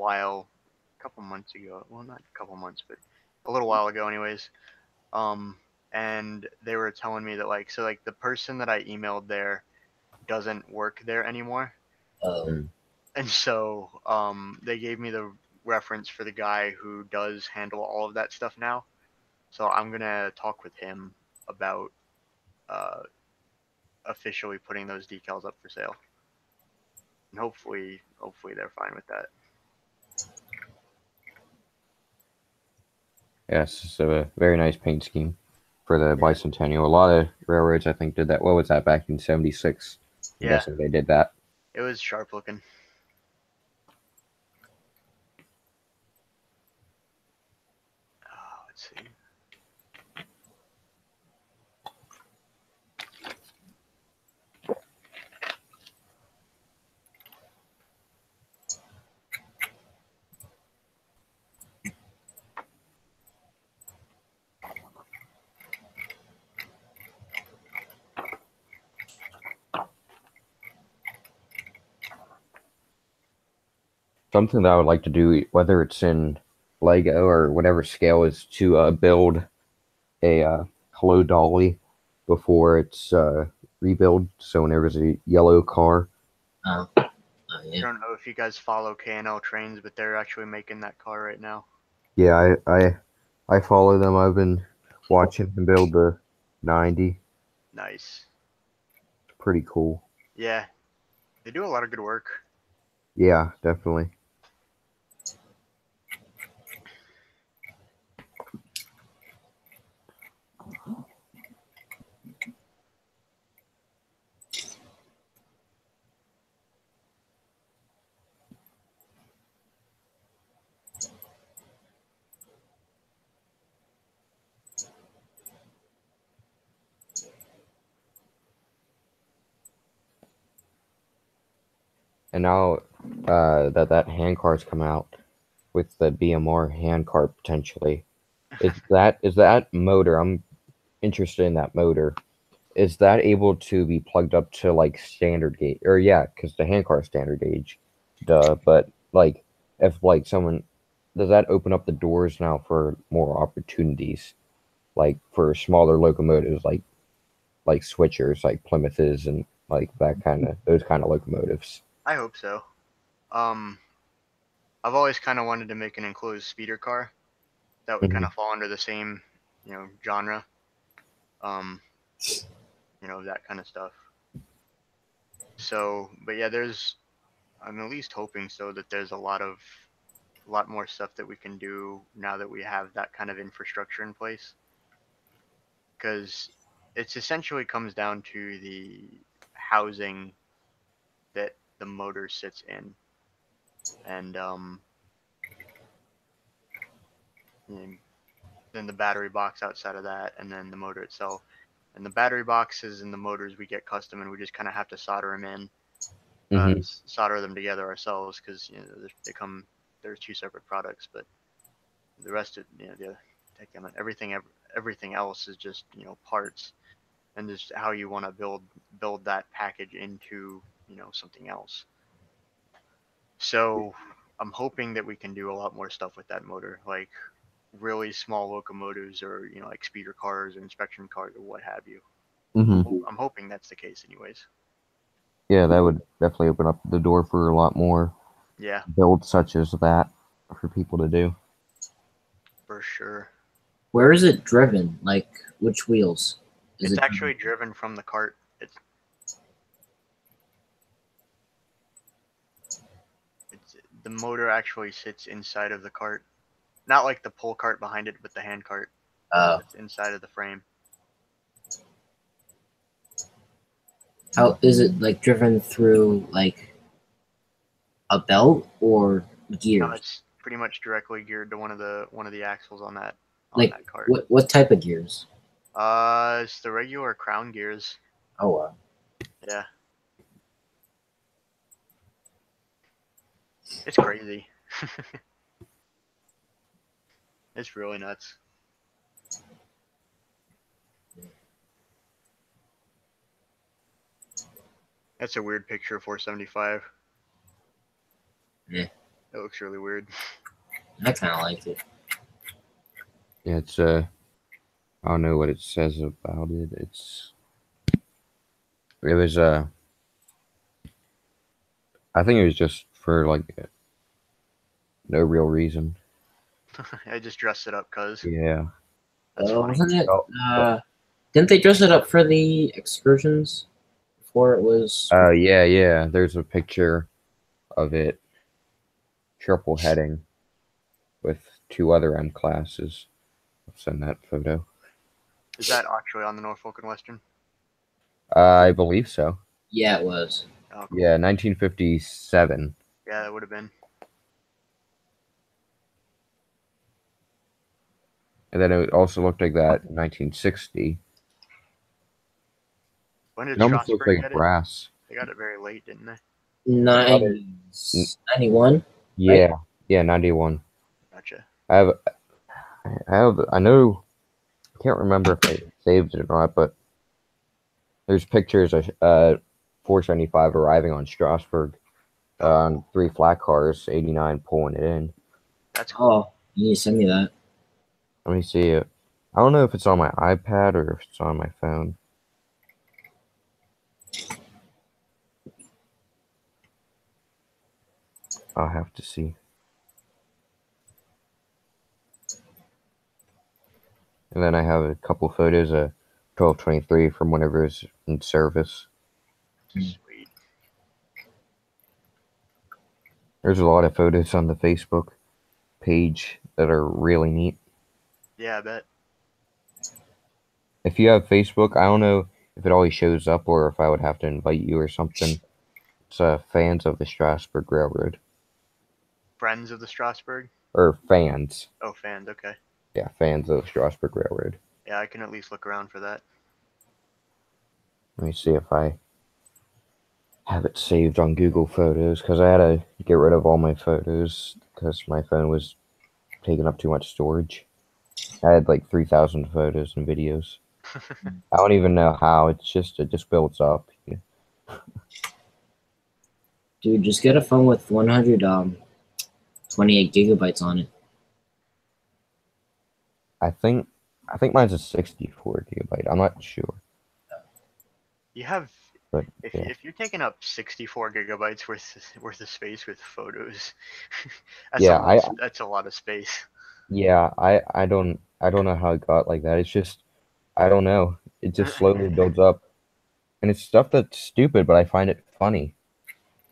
couple months ago. Well, not a couple months, but a little while ago, anyways. And they were telling me that like the person that I emailed there doesn't work there anymore,
Oh,
and so they gave me the reference for the guy who does handle all of that stuff now. So I'm gonna talk with him about uh, officially putting those decals up for sale, and hopefully they're fine with that.
Yes, it's a very nice paint scheme for the bicentennial. A lot of railroads, I think, did that. What was that, back in 76? I'm
Yeah,
guessing they did that.
it was sharp looking. Let's see.
Something that I would like to do, whether it's in Lego or whatever scale, is to build a Hello Dolly before it's rebuild. So whenever there's a yellow car,
Oh,
I
yeah.
don't know if you guys follow K&L Trains, but they're actually making that car right now.
yeah, I follow them. I've been watching them build the 90.
Nice.
It's pretty cool.
Yeah, they do a lot of good work.
Yeah, definitely. And now that hand car's come out with the BMR hand cart potentially, is that motor? I'm interested in that motor. Is that able to be plugged up to like standard gauge? Or yeah, because the hand car is standard gauge, duh. But like, if like someone, does that open up the doors now for more opportunities, like for smaller locomotives, like switchers, like Plymouths and like that kind of those kind of locomotives?
I hope so. Um, I've always kind of wanted to make an enclosed speeder car that would kind
Mhm.
of fall under the same, genre. Um, that kind of stuff. So, but yeah, I'm at least hoping so that there's a lot more stuff that we can do now that we have that kind of infrastructure in place. Because it's essentially comes down to the housing that the motor sits in, and and then the battery box outside of that, and then the motor itself. And the battery boxes and the motors we get custom, and we just kind of have to solder them in,
Mhm.
solder them together ourselves because they come. There's two separate products, but the rest of everything else is just parts, and just how you want to build that package into something else. So I'm hoping that we can do a lot more stuff with that motor, like really small locomotives or like speeder cars or inspection cars or what have you.
Mhm.
I'm hoping that's the case anyways.
Yeah, that would definitely open up the door for a lot more
Yeah,
builds such as that for people to do.
for sure.
Where is it driven? Like which wheels? Is
It's
it driven?
actually driven from the cart. It's the motor actually sits inside of the cart, not like the pull cart behind it, but the hand cart.
Uh,
It's inside of the frame.
how is it like driven through like a belt or
No,
gears?
it's pretty much directly geared to one of the axles on
Like
that cart.
what type of gears?
It's the regular crown gears.
Oh wow.
Yeah, it's crazy. It's really nuts. That's a weird picture of 475.
Yeah,
It looks really weird.
I kind of like it.
Yeah, it's I don't know what it says about it. It was I think it was just for like no real reason.
I just dressed it up cause
Yeah.
that's funny.
Wasn't it?
Oh,
Didn't they dress it up for the excursions before it was?
yeah, yeah. There's a picture of it triple heading with two other M classes. I'll send that photo.
Is that actually on the Norfolk and Western?
I believe so.
Yeah, it was.
Oh, cool.
Yeah, 1957.
Yeah, that would have been.
And then it also looked like that in 1960.
When did
It almost looks
Strasburg
like
get it?
brass.
They got it very late, didn't they?
They got it.
91.
Yeah, yeah, 91.
Gotcha.
I have, I know, I can't remember if I saved it or not, but there's pictures of 475 arriving on Strasbourg 3 flat cars, 89 pulling it in.
That's cool.
Oh, you need to send me that.
Let me see it. I don't know if it's on my iPad or if it's on my phone. I'll have to see. And then I have a couple photos of 1223 from whenever it was in service.
Sweet.
There's a lot of photos on the Facebook page that are really neat.
Yeah, I bet.
If you have Facebook, I don't know if it always shows up or if I would have to invite you or something. It's fans of the Strasburg Railroad.
Friends of the Strasburg?
Or fans.
Oh, fans, okay.
Yeah, fans of the Strasburg Railroad.
Yeah, I can at least look around for that.
Let me see if I have it saved on Google Photos, because I had to get rid of all my photos because my phone was taking up too much storage. I had like 3,000 photos and videos. I don't even know how. It just builds up.
Dude, just get a phone with 128 gigabytes on it.
I think mine's a 64 gigabyte. I'm not sure,
You have,
but yeah.
if you're taking up 64 gigabytes worth of space with photos,
Yeah,
that's a lot of space.
Yeah, I don't know how it got like that. It's just I don't know. It just slowly builds up. And it's stuff that's stupid, but I find it funny.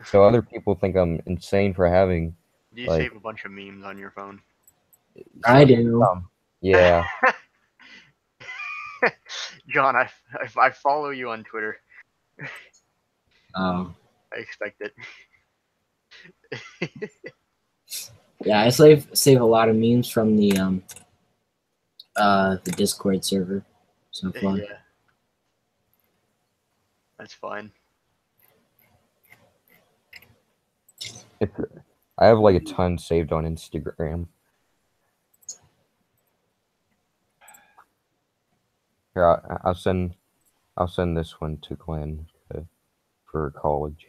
So other people think I'm insane for having
Do you
like
save a bunch of memes on your phone?
I do.
Yeah.
John, I follow you on Twitter.
Oh,
I expect it.
yeah, I save a lot of memes from the Discord server. So fun.
Yeah, that's fine.
I have like a ton saved on Instagram. Here, I'll send this one to Glenn for college.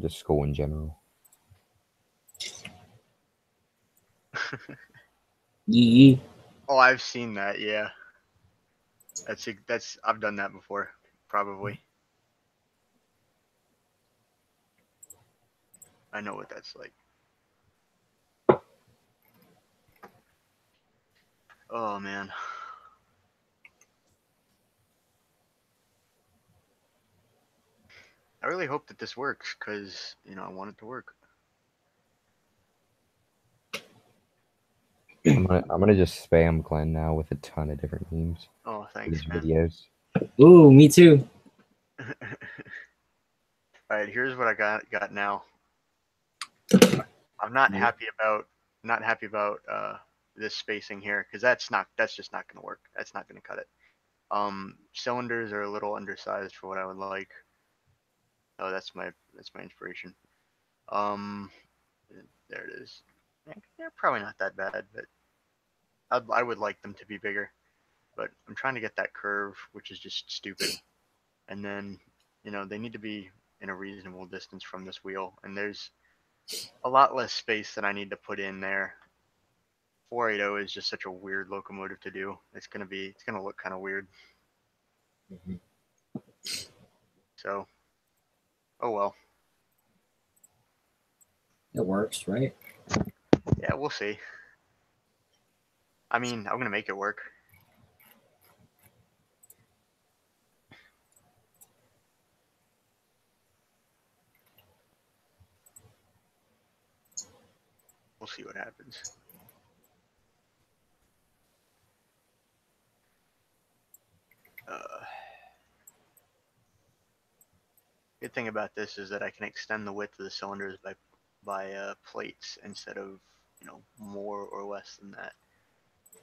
Just school in general.
Yee.
Oh, I've seen that. Yeah, that's I've done that before, probably. I know what that's like. Oh man. I really hope that this works because I want it to work.
I'm gonna just spam Glenn now with a ton of different memes.
Oh,
His
thanks, man.
videos.
Ooh, me too.
All right, here's what I got now. I'm not happy about this spacing here because that's just not gonna work. That's not gonna cut it. Cylinders are a little undersized for what I would like. Oh, that's my inspiration. Um, there it is. They're probably not that bad, but I would like them to be bigger. But I'm trying to get that curve, which is just stupid. And then, they need to be in a reasonable distance from this wheel. And there's a lot less space that I need to put in there. 480 is just such a weird locomotive to do. It's gonna look kind of weird.
Mhm.
So, oh well.
It works, right?
Yeah, we'll see. I mean, I'm gonna make it work. We'll see what happens. Good thing about this is that I can extend the width of the cylinders by plates instead of more or less than that.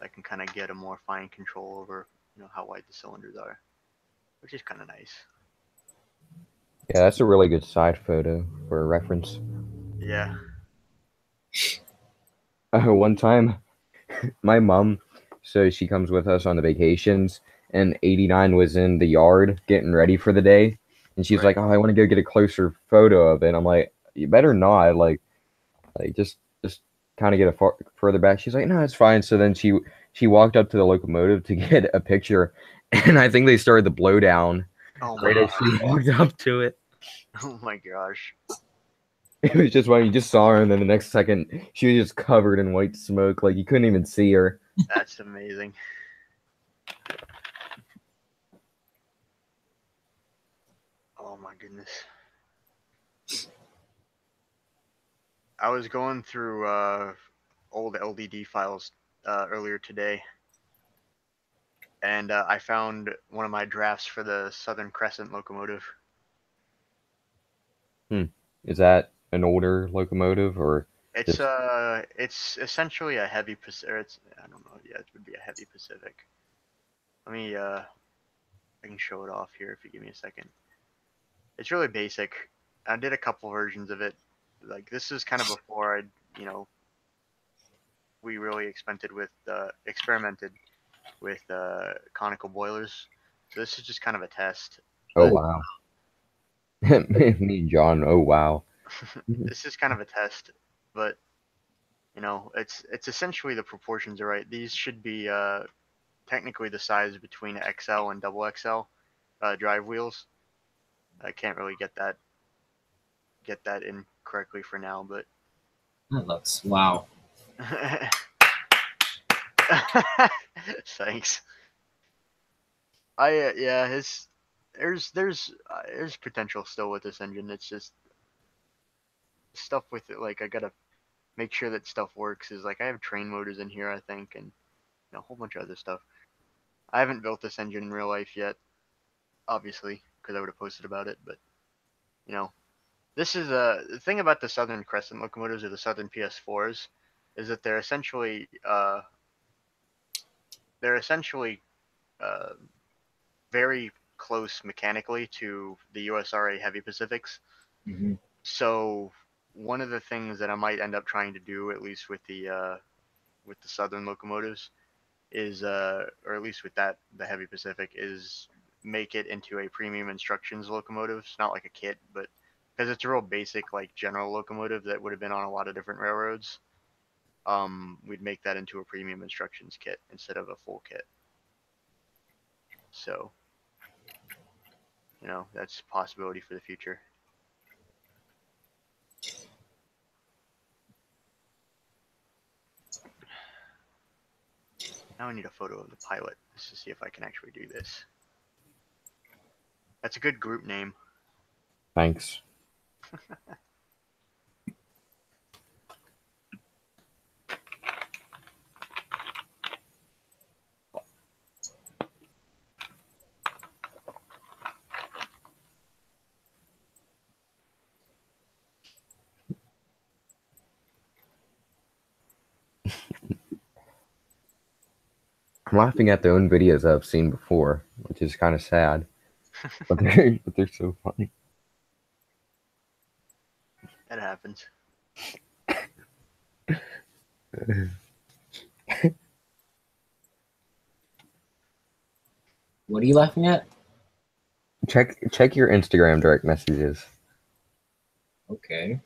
I can kind of get a more fine control over how wide the cylinders are, which is kind of nice.
Yeah, that's a really good side photo for a reference.
Yeah.
One time, my mom, so she comes with us on the vacations, and 89 was in the yard getting ready for the day, And she's
Right.
like, "Oh, I want to go get a closer photo of it." And I'm like, "You better not. Like just kind of get further back." She's like, "No, it's fine." So then she walked up to the locomotive to get a picture, and I think they started the blowdown
Oh my
right as
gosh.
she walked up to it.
Oh my gosh.
It was just when you just saw her, and then the next second she was just covered in white smoke, like you couldn't even see her.
That's amazing. Oh my goodness. I was going through old LDD files earlier today, and I found one of my drafts for the Southern Crescent locomotive.
Is that an older locomotive or
It's
just
uh, it's essentially a heavy Pacific. It's, I don't know. Yeah, it would be a heavy Pacific. Let me I can show it off here if you give me a second. It's really basic. I did a couple versions of it. Like this is kind of before I, you know, we really experimented with conical boilers. So this is just kind of a test.
oh wow. Me and John, oh wow.
This is kind of a test, but you know, it's essentially the proportions are right. These should be technically the size between XL and double XL drive wheels. I can't really get that in correctly for now, but
That looks wow.
thanks. I yeah, his there's potential still with this engine. It's just stuff with it. Like I gotta make sure that stuff works. Is like I have train motors in here, I think, and a whole bunch of other stuff. I haven't built this engine in real life yet, obviously, because I would have posted about it. But you know, this is the thing about the Southern Crescent locomotives or the Southern PS4s is that they're essentially uh, very close mechanically to the USRA Heavy Pacifics.
Hmm.
So one of the things that I might end up trying to do, at least with the Southern locomotives, is or at least with the Heavy Pacific, is make it into a premium instructions locomotive. It's not like a kit, but because it's a real basic like general locomotive that would have been on a lot of different railroads. We'd make that into a premium instructions kit instead of a full kit. So, you know, that's a possibility for the future. Now I need a photo of the pilot just to see if I can actually do this. That's a good group name.
Thanks. I'm laughing at their own videos I've seen before, which is kind of sad, but they're so funny.
That happens.
What are you laughing at?
Check your Instagram direct messages.
Okay.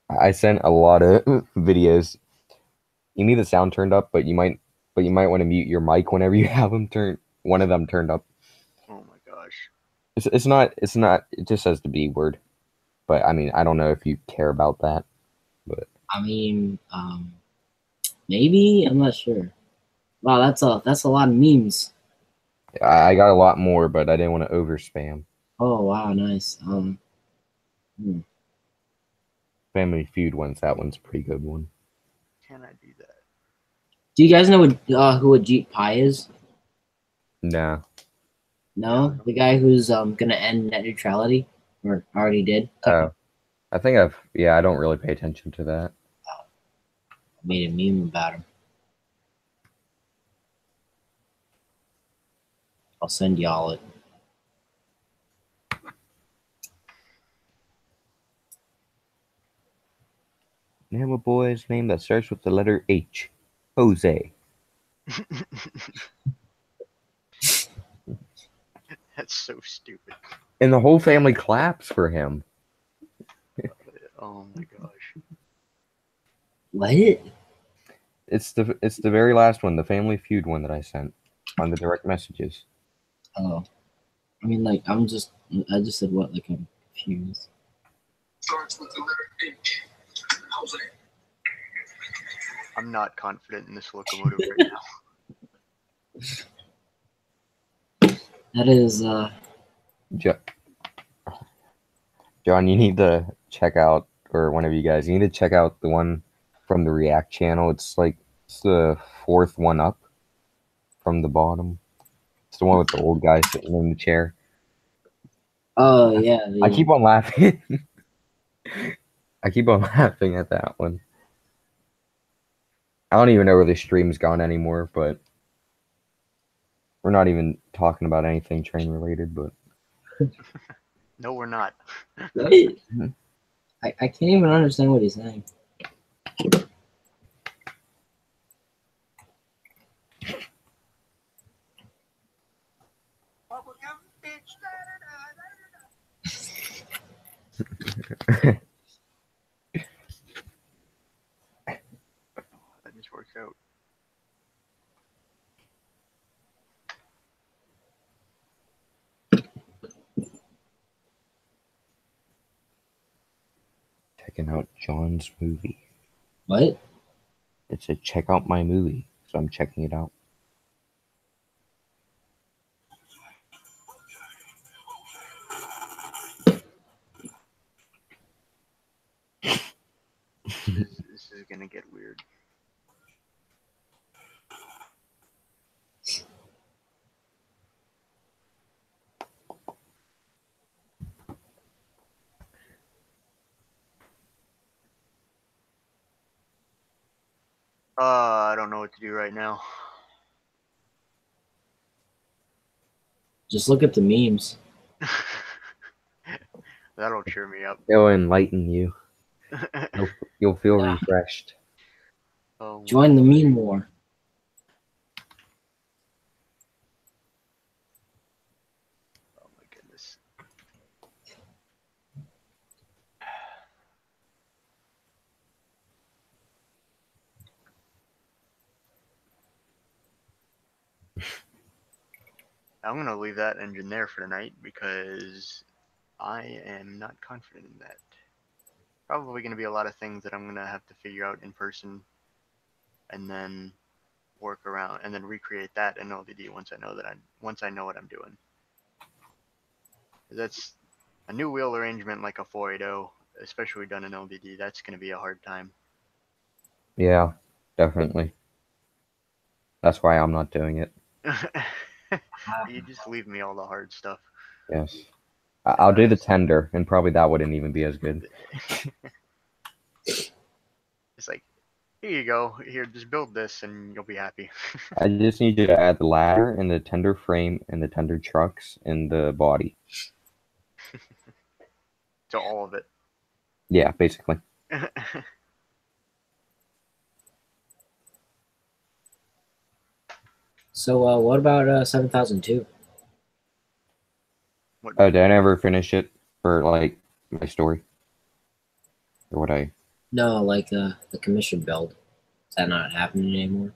I sent a lot of videos. You need the sound turned up, but you might want to mute your mic whenever you have one of them turned up.
Oh my gosh.
It's not it just says the B word. But I mean, I don't know if you care about that, but
I mean, maybe I'm not sure. Wow, that's a lot of memes.
I got a lot more, but I didn't want to over spam.
Oh wow, nice.
Family Feud ones, that one's a pretty good one.
Can I do that?
Do you guys know who Ajit Pai is?
Nah.
No, the guy who's gonna end net neutrality, or already did.
Oh. I don't really pay attention to that.
Made a meme about him. I'll send y'all it.
Name a boy's name that starts with the letter H. Jose.
That's so stupid.
And the whole family claps for him.
Oh my gosh.
What?
It's the very last one, the Family Feud one that I sent on the direct messages.
Oh, I mean, like I just said what? Like I'm confused.
Starts with the letter H. Jose.
I'm not confident in this locomotive right now.
That is
John, you need to check out, or one of you guys, you need to check out the one from the React channel. It's the fourth one up from the bottom. It's the one with the old guy sitting in the chair.
oh yeah.
I keep on laughing. I keep on laughing at that one. I don't even know where the stream's gone anymore, but we're not even talking about anything train related, but
No, we're not.
Right? I can't even understand what he's saying.
That just works out.
checking out John's movie.
What?
It said check out my movie, so I'm checking it out.
This is gonna get weird. I don't know what to do right now.
Just look at the memes.
That'll cheer me up.
It'll enlighten you. You'll feel
Yeah.
refreshed.
Oh,
Join the meme war.
oh my goodness. I'm gonna leave that engine there for tonight because I am not confident in that. Probably gonna be a lot of things that I'm gonna have to figure out in person, and then work around and then recreate that in LDD once I know what I'm doing. That's a new wheel arrangement like a 480, especially done in LDD. That's gonna be a hard time.
Yeah, definitely. That's why I'm not doing it.
You just leave me all the hard stuff.
Yes. I'll do the tender, and probably that wouldn't even be as good.
It's like, here you go. Here, just build this and you'll be happy.
I just need you to add the ladder and the tender frame and the tender trucks and the body.
So all of it.
Yeah, basically.
So what about 7002?
Oh, did I never finish it for like my story? Or what I
No, like the commission build. Is that not happening anymore?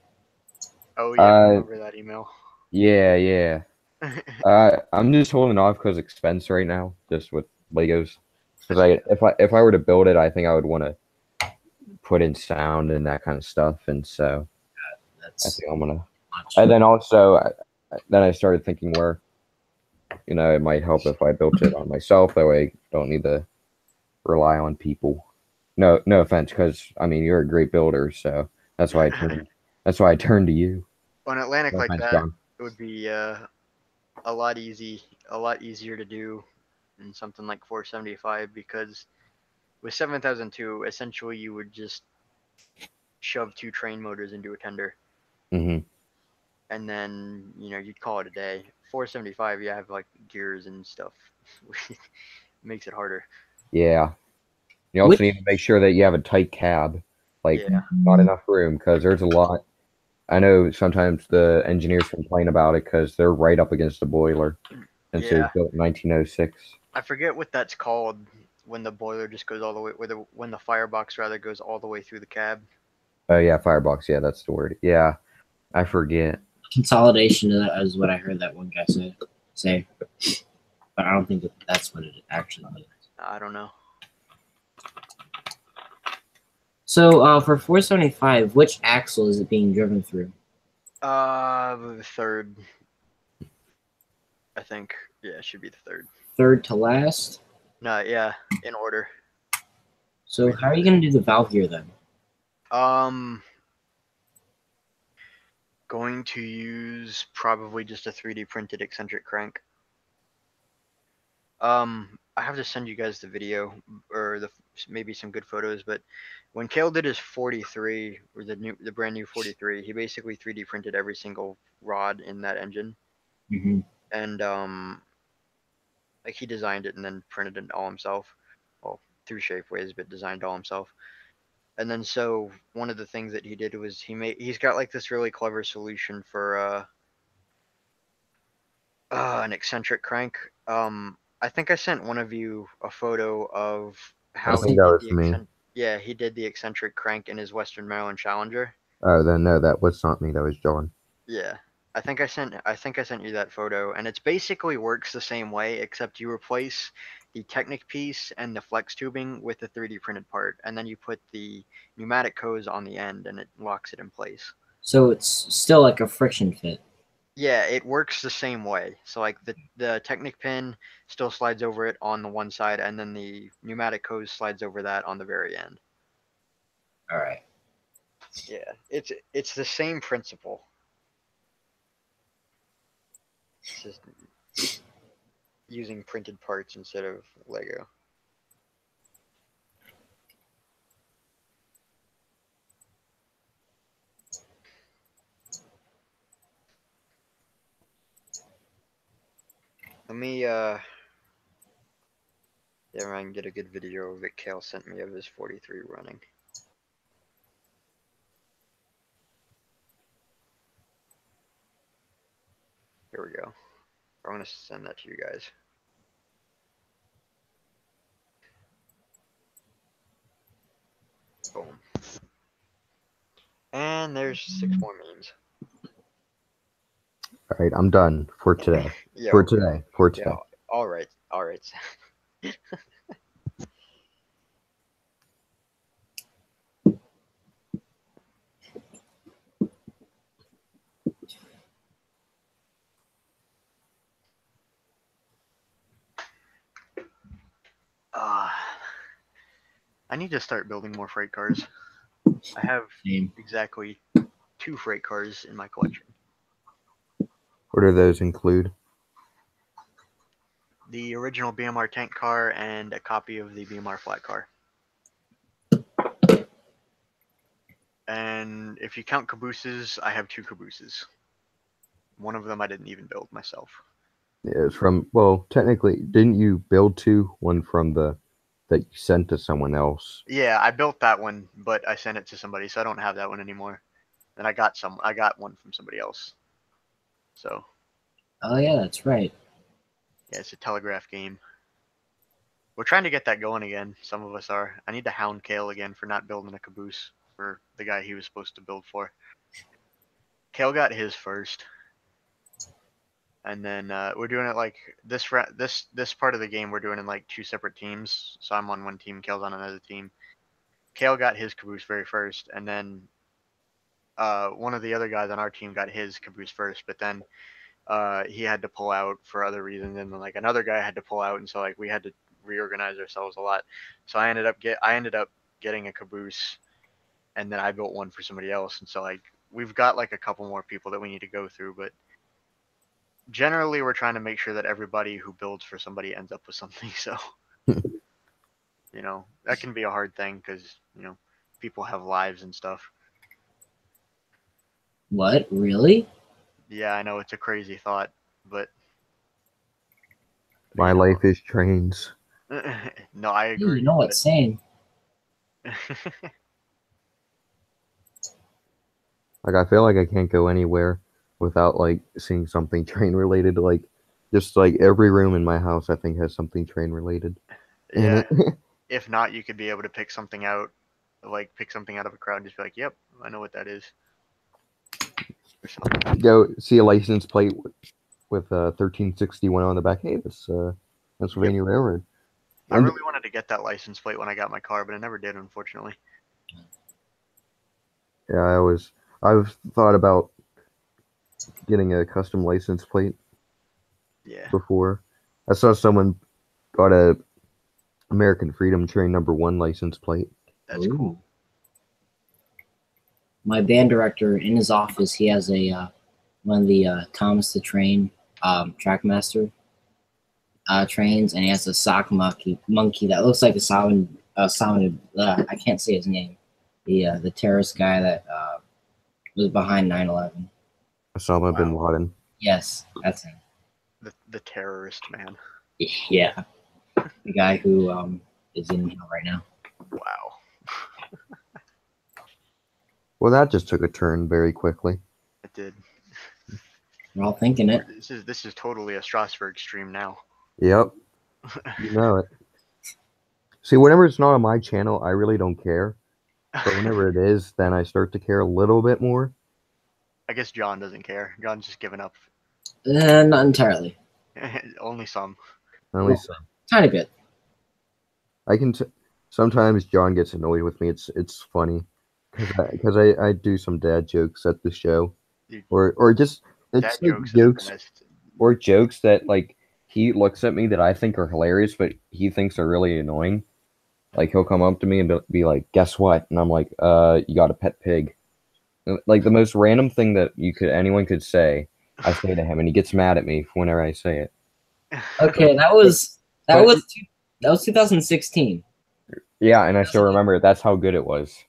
Oh yeah, I remember that email.
Yeah. I'm just holding off because expense right now, just with Legos. Because if I were to build it, I think I would want to put in sound and that kind of stuff, and so I
That's
think I'm gonna.
much.
And then also, then I started thinking where, it might help if I built it on myself. That way, I don't need to rely on people. No offense, because I mean you're a great builder, so that's why I turned to you.
On Atlantic
No
like
offense,
that,
John.
it would be a lot easier to do in something like 475 because with 7002, essentially you would just shove 2 train motors into a tender.
Mm-hmm.
And then you'd call it a day. 475, you have like gears and stuff. Makes it harder.
Yeah. You also need to make sure that you have a tight cab, like
Yeah.
not enough room, because there's a lot. I know sometimes the engineers complain about it because they're right up against the boiler, since it was built in 1906.
I forget what that's called when the boiler just goes all the way, when the firebox rather goes all the way through the cab.
Oh yeah, firebox. Yeah, that's the word. Yeah, I forget.
Consolidation is what I heard that one guy say. But I don't think that's what it actually means.
I don't know.
So for 475, which axle is it being driven through?
The third. I think. Yeah, it should be the third.
Third to last.
No, yeah, in order.
So how are you going to do the valve gear then?
Going to use probably just a 3D printed eccentric crank. I have to send you guys the video or maybe some good photos, but when Kale did his 43 or the brand new 43, he basically 3D printed every single rod in that engine.
Mm-hmm.
And like he designed it and then printed it all himself. Well, through Shapeways, but designed all himself. And then so one of the things that he did was he's got like this really clever solution for an eccentric crank. I think I sent one of you a photo of how he did the eccentric. Yeah, he did the eccentric crank in his Western Maryland Challenger.
Oh, then no, that was not me. That was John.
Yeah, I think I sent you that photo, and it's basically works the same way, except you replace the Technic piece and the flex tubing with the 3D printed part, and then you put the pneumatic hose on the end, and it locks it in place.
So it's still like a friction fit.
Yeah, it works the same way. So like the Technic pin still slides over it on the one side, and then the pneumatic hose slides over that on the very end.
All right.
Yeah, it's the same principle. It's just using printed parts instead of Lego. Let me yeah, I can get a good video that Kale sent me of his 43 running. Here we go. I'm gonna send that to you guys. Boom. And there's 6 more memes.
All right, I'm done for today.
Yeah,
for today.
Yeah, all right. I need to start building more freight cars. I have exactly 2 freight cars in my collection.
What do those include?
The original BMR tank car and a copy of the BMR flat car. And if you count cabooses, I have 2 cabooses. One of them I didn't even build myself.
Yeah, it's from, well, technically, didn't you build 2? One from that you sent to someone else.
Yeah, I built that one, but I sent it to somebody, so I don't have that one anymore. And I got one from somebody else. So.
Oh yeah, that's right.
Yeah, it's a telegraph game. We're trying to get that going again. Some of us are. I need to hound Kale again for not building a caboose for the guy he was supposed to build for. Kale got his first. And then we're doing it like this part of the game. We're doing it in like 2 separate teams. So I'm on one team, Kale's on another team. Kale got his caboose very first, and then one of the other guys on our team got his caboose first. But then he had to pull out for other reasons, and then like another guy had to pull out, and so like we had to reorganize ourselves a lot. So I ended up getting a caboose, and then I built one for somebody else, and so like we've got like a couple more people that we need to go through, but generally we're trying to make sure that everybody who builds for somebody ends up with something. So you know, that can be a hard thing because you know people have lives and stuff.
What? Really?
Yeah, I know it's a crazy thought, but
my life is trains.
No, I agree.
You know what's saying?
Like, I feel like I can't go anywhere without like seeing something train related. Like, Just like every room in my house, I think has something train related in
Yeah.
it.
If not, you could be able to pick something out, like pick something out of a crowd and just be like, "Yep, I know what that is." Or something.
Go see a license plate with 1361 on the back. Hey, this Pennsylvania Railroad.
I
And
really wanted to get that license plate when I got my car, but I never did, unfortunately.
yeah, I've thought about getting a custom license plate
Yeah.
before. I saw someone got a American Freedom Train #1 license plate.
That's
Ooh.
cool.
My band director in his office, he has a one of the Thomas the Train Trackmaster trains, and he has a sock monkey that looks like a Salmon. I can't say his name. The terrorist guy that was behind 9/11.
Osama bin
Wow.
Laden.
Yes, that's him.
The terrorist man.
Yeah, the guy who is in hell right now.
Wow.
Well, that just took a turn very quickly.
It did.
We're all thinking it.
This is totally a Strasbourg stream now.
Yep, you know it. See, whenever it's not on my channel, I really don't care. But whenever it is, then I start to care a little bit more.
I guess John doesn't care. John's just given up.
Not entirely.
Only some.
At least
Tiny bit.
I can. Sometimes John gets annoyed with me. It's funny because I do some dad jokes at the show,
You-
or just
Dad
it's like
jokes are the
jokes
best.
or jokes that like he looks at me that I think are hilarious, but he thinks are really annoying. Like he'll come up to me and be like, "Guess what?" And I'm like, you got a pet pig." Like the most random thing that anyone could say, I say to him, and he gets mad at me whenever I say it.
Okay, that was 2016.
Yeah, and I still remember it. That's how good it was.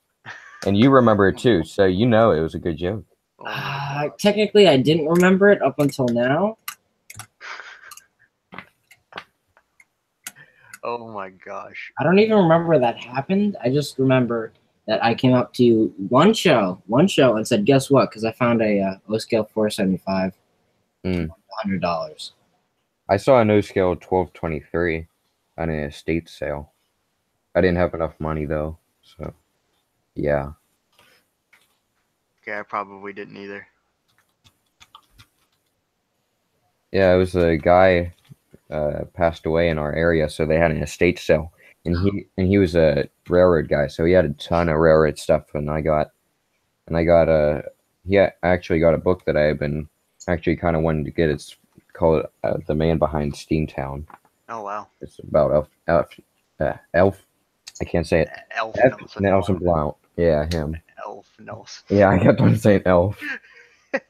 And you remember it too, so you know it was a good joke.
Oh my God.
Technically, I didn't remember it up until now.
Oh my gosh.
I don't even remember that happened. I just remember that I came up to one show, and said, "Guess what?" Because I found a O scale 475, $100.
I saw a no scale 1223 on an estate sale. I didn't have enough money though, so yeah.
Okay, I probably didn't either.
Yeah, it was a guy passed away in our area, so they had an estate sale, and he was a railroad guy, so he had a ton of railroad stuff, and I got I actually got a book that I have been actually kind of wanting to get. It's called The Man Behind Steamtown.
Oh wow.
It's about Elf. I can't say it.
Elf
F.
Nelson.
Nelson Blount. Yeah, him.
Elf Nelson.
Yeah, I kept on saying Elf.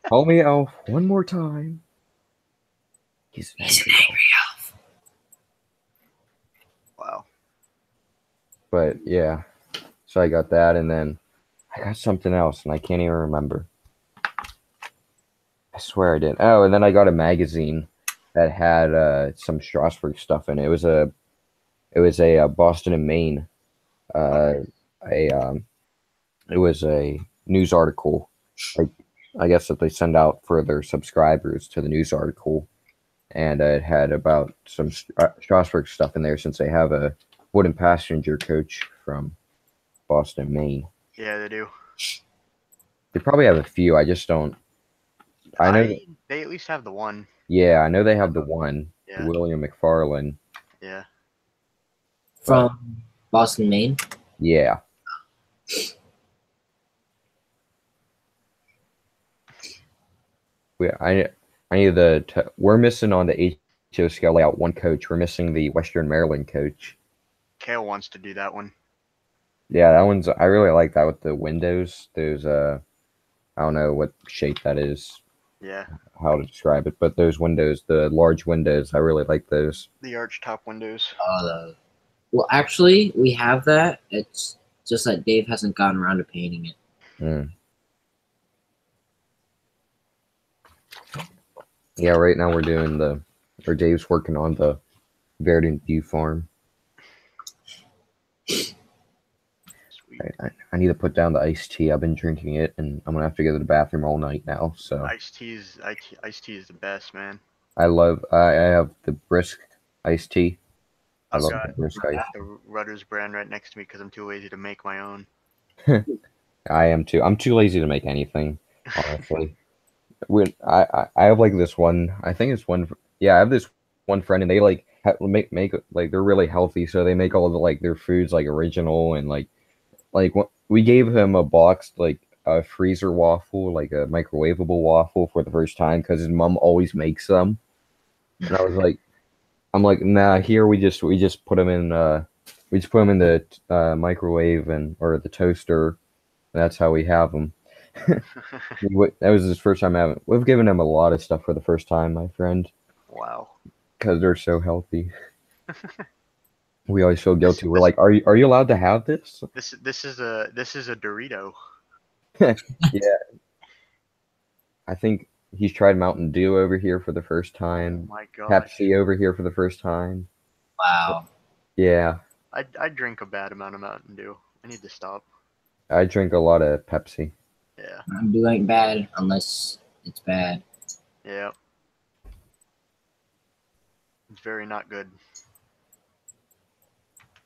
Call me Elf one more time. He's
He's an angry elf.
Wow.
But yeah, so I got that, and then I got something else, and I can't even remember. I swear I did. Oh, and then I got a magazine that had some Strasbourg stuff in it. It was a Boston and Maine. It was a news article, like I guess that they send out for their subscribers to the news article, and it had about some Strasbourg stuff in there since they have a wooden passenger coach from Boston, Maine.
Yeah, they do.
They probably have a few. I just don't. I know.
They at least have the one.
Yeah, I know they have the one,
Yeah.
William McFarlane.
Yeah.
From Boston, Maine.
Yeah. I need we're missing on the HO scale layout one coach. We're missing the Western Maryland coach.
Kale wants to do that one.
Yeah, that one's. I really like that with the windows. There's I don't know what shape that is,
Yeah.
how to describe it, but those windows, the large windows, I really like those.
The arch top windows.
Well, actually, we have that. It's just that Dave hasn't gotten around to painting it.
Mm. Yeah, right now we're doing or Dave's working on the Verdant View Farm.
Sweet.
I need to put down the iced tea. I've been drinking it, and I'm gonna have to go to the bathroom all night now. So
Iced tea is the best, man.
I have the brisk iced tea. I
I've
love
got
the brisk iced.
the Rutter's brand right next to me because I'm too lazy to make my own.
I am too. I'm too lazy to make anything, honestly. When I have like this one, I think it's one. Yeah, I have this one friend, and they like make like they're really healthy, so they make all the like their foods like original and we gave him a box like a freezer waffle, like a microwavable waffle for the first time because his mom always makes them, and I was like, I'm like, nah, here we just put them in we just put them in the microwave and or the toaster. And that's how we have them. That was his first time having. We've given him a lot of stuff for the first time, my friend,
Wow.
because they're so healthy. We always feel
This
guilty. We're
this
like, are you allowed to have this?
this is a Dorito.
Yeah, I think he's tried Mountain Dew over here for the first
Oh
time.
my gosh.
Pepsi over here for the first time.
Wow.
Yeah,
I drink a bad amount of Mountain Dew. I need to stop.
I drink a lot of Pepsi.
Yeah.
I'm doing bad unless it's bad.
Yeah. It's very not good.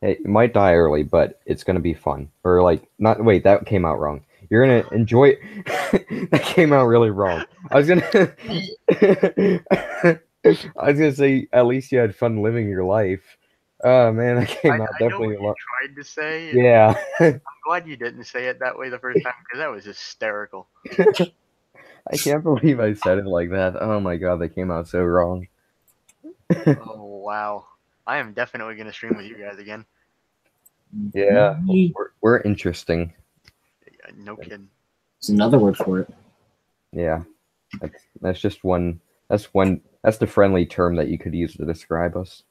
Hey, it might die early, but it's gonna be fun. Or like, not wait, that came out wrong. You're gonna enjoy. That came out really wrong. I was gonna. I was gonna say at least you had fun living your life. Oh man, that
I,
came out
I know what
definitely a
you
lot.
tried to say, and
Yeah,
I'm glad you didn't say it that way the first time because that was hysterical.
I can't believe I said it like that. Oh my god, that came out so wrong.
Oh wow. I am definitely gonna stream with you guys again.
Yeah, we're interesting.
Yeah, no kidding.
It's another word for it.
Yeah, that's just one. That's one. That's the friendly term that you could use to describe us.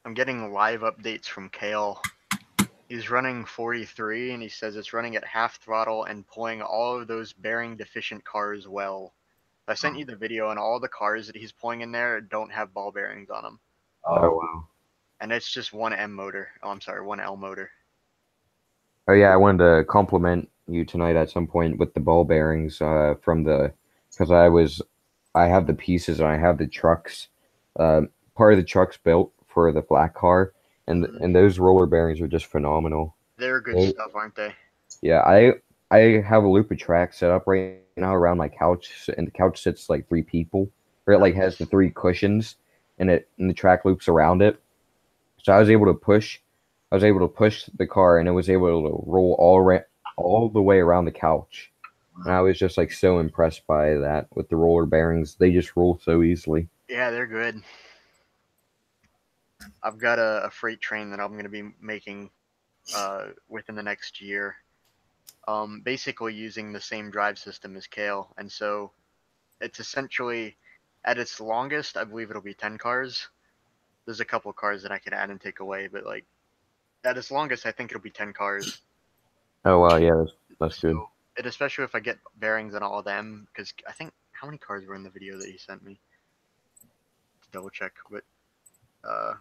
I'm getting live updates from Kale. He's running 43 and he says it's running at half throttle and pulling all of those bearing deficient cars well. I sent you the video and all the cars that he's pulling in there don't have ball bearings on them.
Oh wow.
And it's just one M motor. Oh, I'm sorry, one L motor.
Oh yeah, I wanted to compliment you tonight at some point with the ball bearings from the because I have the pieces and I have the trucks part of the trucks built for the black car and those roller bearings are just phenomenal.
They're good
They,
stuff, aren't they?
yeah, I have a loop of track set up right now around my couch and the couch sits like three people. Or it like has the three cushions and the track loops around it. So I was able to push the car and it was able to roll all the way around the couch. And I was just like so impressed by that with the roller bearings. They just roll so easily.
Yeah, they're good. I've got a freight train that I'm going to be making within the next year. Basically using the same drive system as Kale. And so it's essentially, at its longest, I believe it'll be 10 cars. There's a couple cars that I could add and take away, but like at its longest, I think it'll be 10 cars.
Oh wow, yeah, that's good.
So, and especially if I get bearings on all of them, because I think how many cars were in the video that he sent me? To double check, but uh,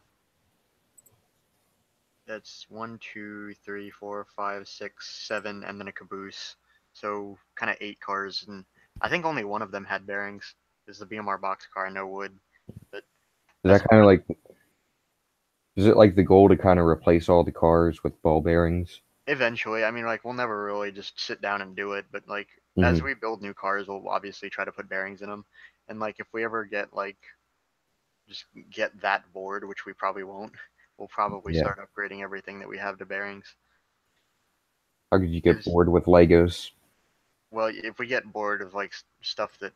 that's 1, 2, 3, 4, 5, 6, 7, and then a caboose. So kind of 8 cars, and I think only one of them had bearings. Is the BMR box car? I know would, but
Is
that's
that kind of like is it like the goal to kind of replace all the cars with ball bearings?
eventually. I mean, like we'll never really just sit down and do it, but like as
Hmm.
we build new cars, we'll obviously try to put bearings in them. And like if we ever get like just get that bored, which we probably won't, we'll probably
Yeah.
start upgrading everything that we have to bearings.
How could you get
Because
bored with Legos?
well, if we get bored of like stuff that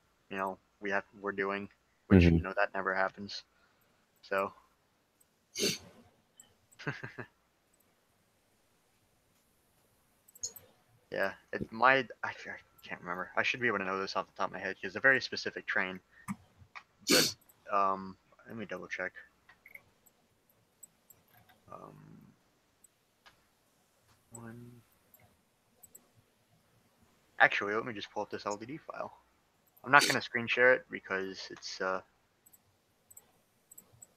we're doing, which
Hmm.
that never happens. So yeah, I can't remember. I should be able to know this off the top of my head because it's a very specific train. But let me double check. Um, one. Actually, let me just pull up this LDD file. I'm not gonna screen share it because it's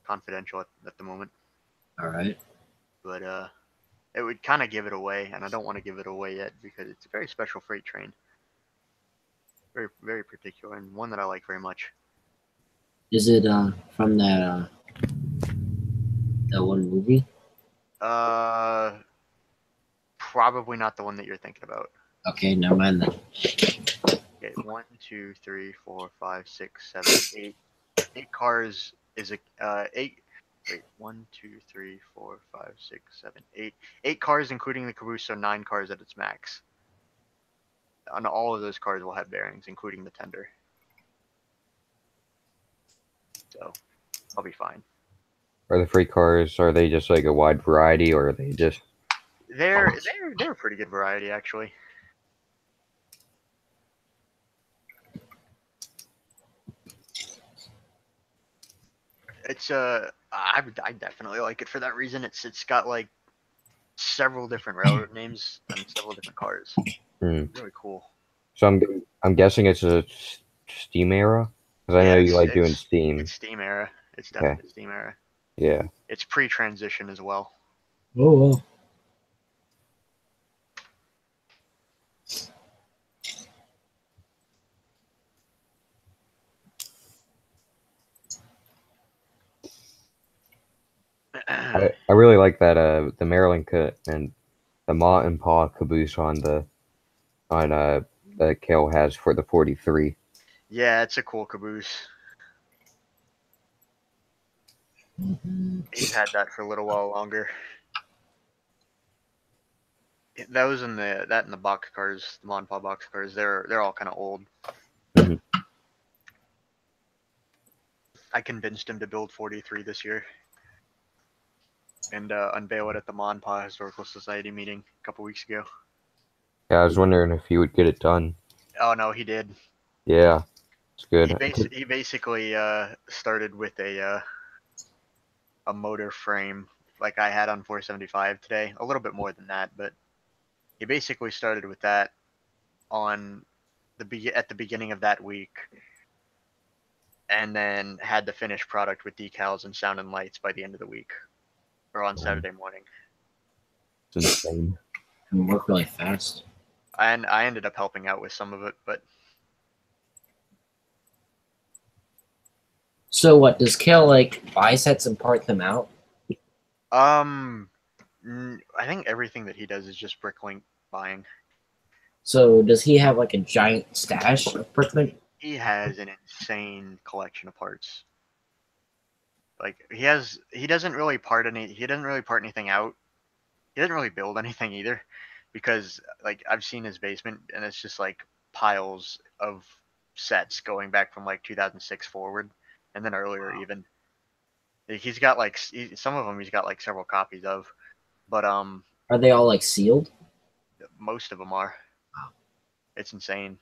confidential at the moment.
All right.
But It would kind of give it away, and I don't want to give it away yet because it's a very special freight train. Very, very particular, and one that I like very much.
Is it from that one movie?
Probably not the one that you're thinking about.
Okay, never mind then.
Okay, 1, 2, 3, 4, 5, 6, 7, 8. 8 cars is a 8. Wait, 1, 2, 3, 4, 5, 6, 7, 8. 8 cars, including the caboose, so 9 cars at its max. On all of those cars will have bearings, including the tender. So I'll be fine.
Are the freight cars, are they just like a wide variety, or are they just...
They're a pretty good variety, actually. It's I definitely like it for that reason. It's got like several different railroad names and several different cars.
Hmm.
Really cool.
So I'm guessing it's a Steam era, because I know you like doing Steam.
It's Steam era. It's
Okay.
definitely Steam era.
Yeah.
It's pre-transition as well.
Oh well.
I really like that the Maryland cut and the Ma and Pa caboose on that Kale has for the 43.
Yeah, it's a cool caboose. He's had that for a little while longer. Those in the box cars, the Ma and Pa box cars, they're all kind of old.
Mhm.
I convinced him to build 43 this year and unveil it at the Ma and Pa Historical Society meeting a couple weeks ago.
Yeah, I was wondering if he would get it done.
Oh no, he did.
Yeah, it's good.
He basically started with a motor frame like I had on 475 today. A little bit more than that, but he basically started with that on at the beginning of that week, and then had the finished product with decals and sound and lights by the end of the week, or on Saturday morning.
It's insane.
And work really fast.
And I ended up helping out with some of it, but
So what, does Kale like buy sets and part them out?
I think everything that he does is just Bricklink buying.
So does he have like a giant stash of Bricklink?
He has an insane collection of parts. Like he doesn't really part anything out. He doesn't really build anything either, because like I've seen his basement and it's just like piles of sets going back from like 2006 forward, and then earlier even. He's got like some of them he's got like several copies of, but
Are they all like sealed?
most of them are.
Wow.
It's insane.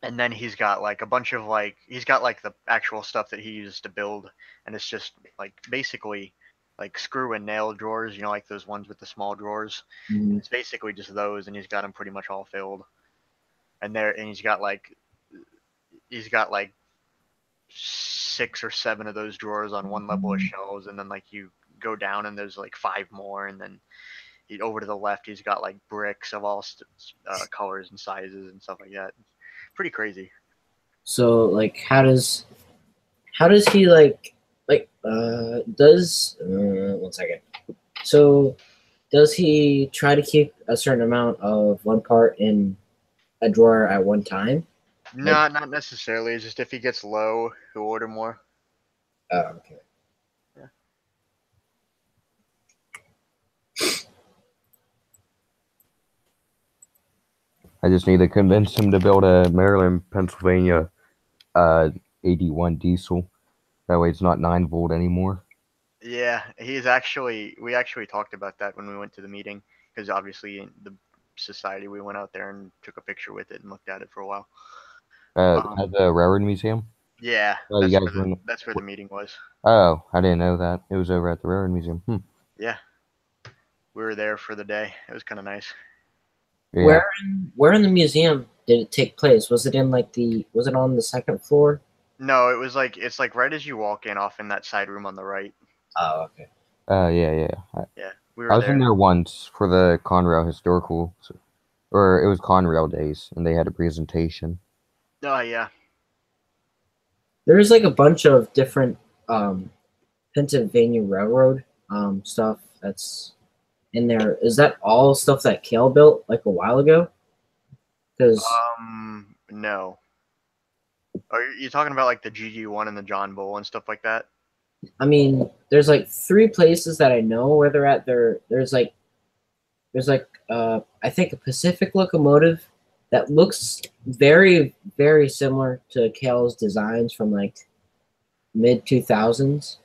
And then he's got like a bunch of he's got like the actual stuff that he used to build, and it's just like basically like screw and nail drawers, you know, like those ones with the small drawers.
Mm-hmm.
It's basically just those, and he's got them pretty much all filled. And he's got like 6 or 7 of those drawers on one level of shelves, and then like you go down and there's like 5 more, and then over to the left he's got like bricks of all colors and sizes and stuff like that. Pretty crazy.
So like how does he does one second. So does he try to keep a certain amount of one part in a drawer at one time?
No, not necessarily. It's just if he gets low, he'll order more.
Oh, okay.
Yeah.
I just need to convince him to build a Maryland, Pennsylvania 81 diesel. That way it's not 9-volt anymore.
Yeah, we actually talked about that when we went to the meeting, because obviously in the society we went out there and took a picture with it and looked at it for a while.
At the Railroad Museum?
Yeah,
Oh,
that's where the meeting was.
Oh, I didn't know that. It was over at the Railroad Museum.
Yeah, we were there for the day. It was kind of nice.
Yeah.
Where in the museum did it take place? Was it on the second floor?
No, it's like right as you walk in, off in that side room on the right.
Oh, okay.
Yeah.
Yeah, We
I
were
was in
there.
there once for the Conrail historical, or it was Conrail days, and they had a presentation.
Oh yeah.
There's like a bunch of different um, Pennsylvania Railroad stuff that's in there. Is that all stuff that Kale built like a while ago? Because
No. Are you talking about like the GG1 and the John Bull and stuff like that?
I mean, there's like three places that I know where they're at. There's like I think a Pacific locomotive that looks very very similar to Kale's designs from like mid 2000s,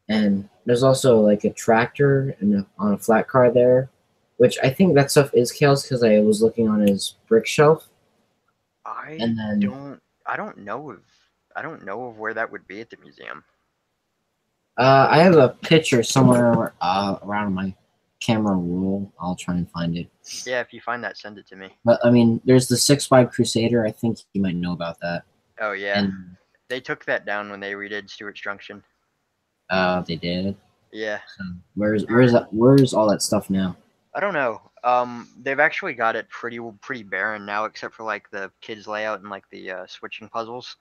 and there's also like a tractor on a flat car there, which I think that stuff is Kale's because I was looking on his brick shelf,
I
and then
I don't know if I don't know of where that would be at the museum.
I have a picture somewhere around my camera roll. I'll try and find it.
Yeah, if you find that, send it to me.
But I mean, there's the 6 Crusader. I think you might know about that.
Oh yeah,
And
they took that down when they redid Stewart's Junction.
they did.
Yeah,
So where's all that stuff now?
I don't know. They've actually got it pretty barren now, except for like the kids layout and like the switching puzzles.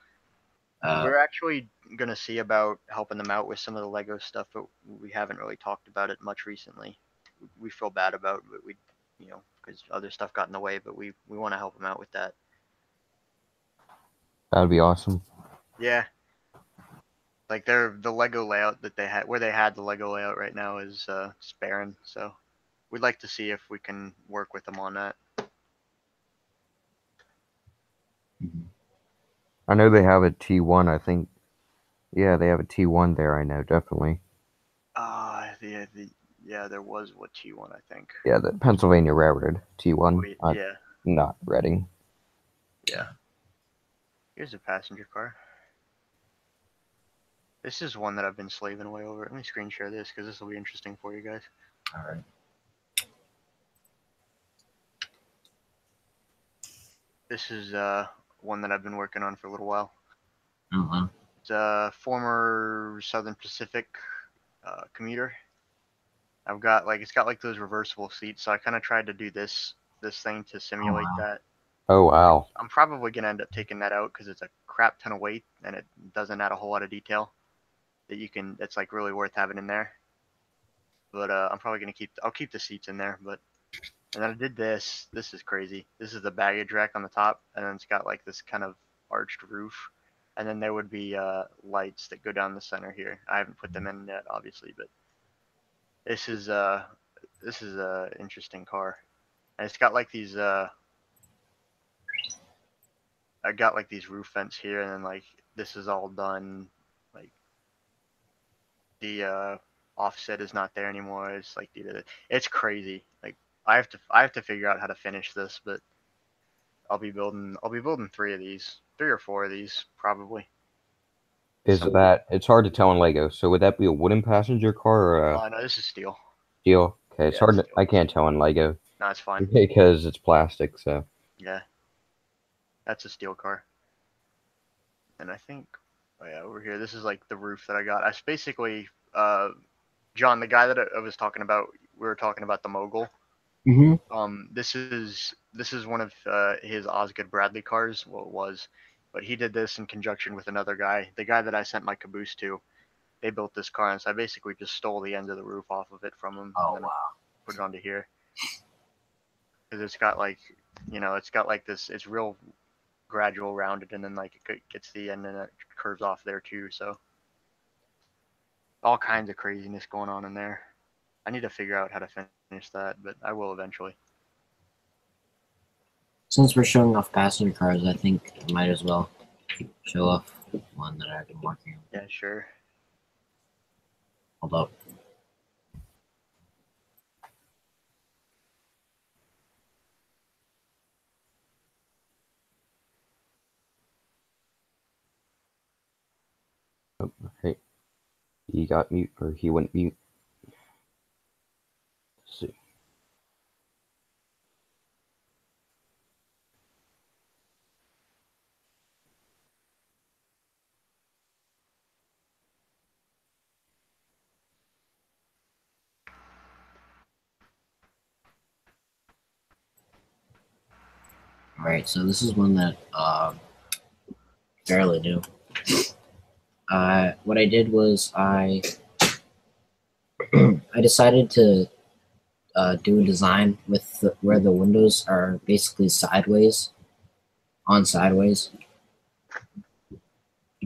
Uh,
We're actually gonna see about helping them out with some of the Lego stuff, but we haven't really talked about it much recently. We feel bad about, but we, because other stuff got in the way, but we want to help them out with that.
That'd be awesome.
Yeah, like the Lego layout that they had, where they had the Lego layout right now is barren. So we'd like to see if we can work with them on that.
I know they have a T1. I think, yeah, they have a T1 there. I know definitely.
Yeah, there was what T1 I think.
Yeah, the Pennsylvania Railroad T1.
Wait, yeah,
Not Reading.
yeah. Here's a passenger car. This is one that I've been slaving away over. Let me screen share this because this will be interesting for you guys.
all right.
This is one that I've been working on for a little while.
Oh wow.
It's a former Southern Pacific commuter. It's got like those reversible seats, so I kind of tried to do this thing to
Oh
simulate
wow.
that.
Oh wow.
I'm probably gonna end up taking that out because it's a crap ton of weight and it doesn't add a whole lot of detail that's like really worth having in there. But I'm probably gonna I'll keep the seats in there. But and then I did this. This is crazy. This is the baggage rack on the top, and then it's got like this kind of arched roof, and then there would be lights that go down the center here. I haven't put them in yet, obviously, but this is a interesting car, and it's got like these I got like these roof vents here, and then like this is all done. Like the offset is not there anymore. It's like it's crazy. Like I have to figure out how to finish this, but I'll be building three or four of these probably.
Is
So
that? It's hard to tell in Lego. So would that be a wooden passenger car or a
no, this is steel.
steel? Okay, it's
Yeah, it's
hard.
steel.
I can't tell in Lego
No, it's fine.
because it's plastic. So
Yeah, that's a steel car. And I think, oh yeah, over here, this is like the roof that I got. I basically, John, the guy that I was talking about, we were talking about the mogul.
Mm-hmm.
This is one of his Osgood Bradley cars. Well, it was, but he did this in conjunction with another guy. The guy that I sent my caboose to, they built this car, and so I basically just stole the end of the roof off of it from him, and
Oh
then I
wow.
put it onto here because it's got like, it's got like this. It's real gradual, rounded, and then like it gets the end and it curves off there too. So all kinds of craziness going on in there. I need to figure out how to finish that, but I will eventually.
Since we're showing off passenger cars, I think I might as well show off one that I've been working on.
Yeah, sure.
Hold up.
hey, he got mute or he went mute. Let's see.
Right, so this is one that fairly new. What I did was I I decided to do a design with where the windows are basically sideways, on sideways.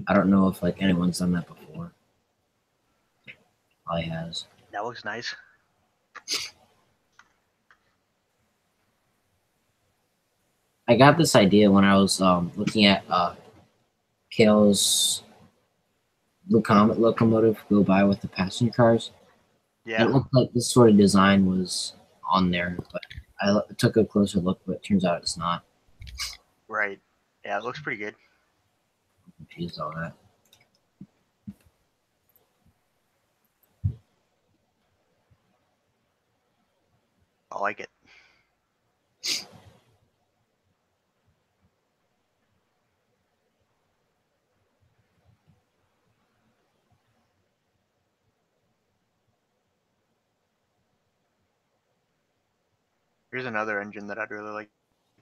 I don't know if like anyone's done that before. Probably has.
That looks nice.
I got this idea when I was looking at Kale's Blue Comet locomotive go by with the passenger cars.
Yeah.
It looked like this sort of design was on there, but I took a closer look, but it turns out it's not.
Right. Yeah, it looks pretty good.
I'm confused all that.
I like it. Here's another engine that I'd really like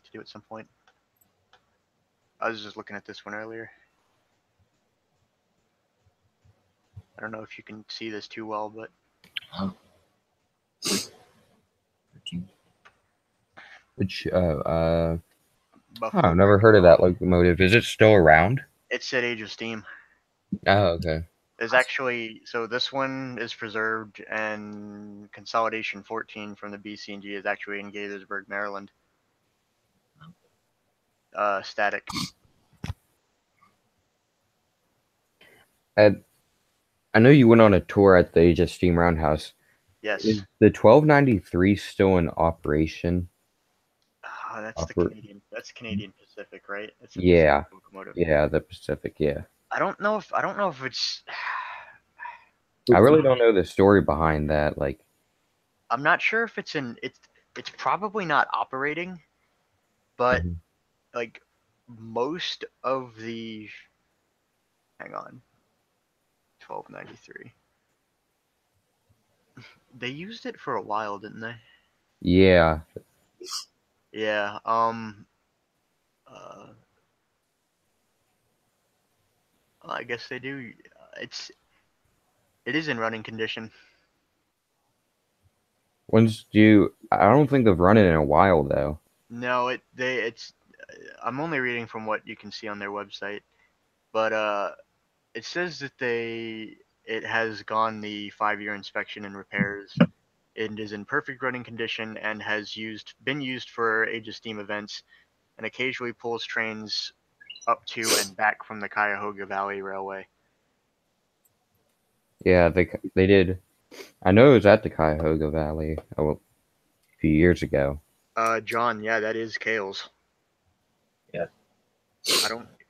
to do at some point. I was just looking at this one earlier. I don't know if you can see this too well, but
Oh.
Which
Buffalo
I've never heard of that locomotive. Is it still around?
It's at Age of Steam.
Oh, okay.
There's actually, so this one is preserved, and Consolidation 14 from the BC&G is actually in Gaithersburg, Maryland. Static.
I know you went on a tour at the Age of Steam Roundhouse.
Yes.
Is the 1293 still in operation?
That's the Canadian. That's Canadian Pacific, right? It's a
Yeah.
Pacific locomotive.
Yeah, the Pacific, yeah.
I don't know if it's.
I really don't know the story behind that. Like,
I'm not sure if it's in. It's probably not operating, but
Mhm.
like most of the. Hang on. 1293. They used it for a while, didn't they?
Yeah.
Yeah. I guess they do. It is in running condition.
I don't think they've run it in a while though.
No, it's. I'm only reading from what you can see on their website, but it says that it has gone the 5-year inspection and repairs. It is in perfect running condition and has been used for Age of Steam events, and occasionally pulls trains up to and back from the Cuyahoga Valley Railway.
Yeah, they did. I know it was at the Cuyahoga Valley a few years ago.
John, yeah, that is Kale's.
Yeah.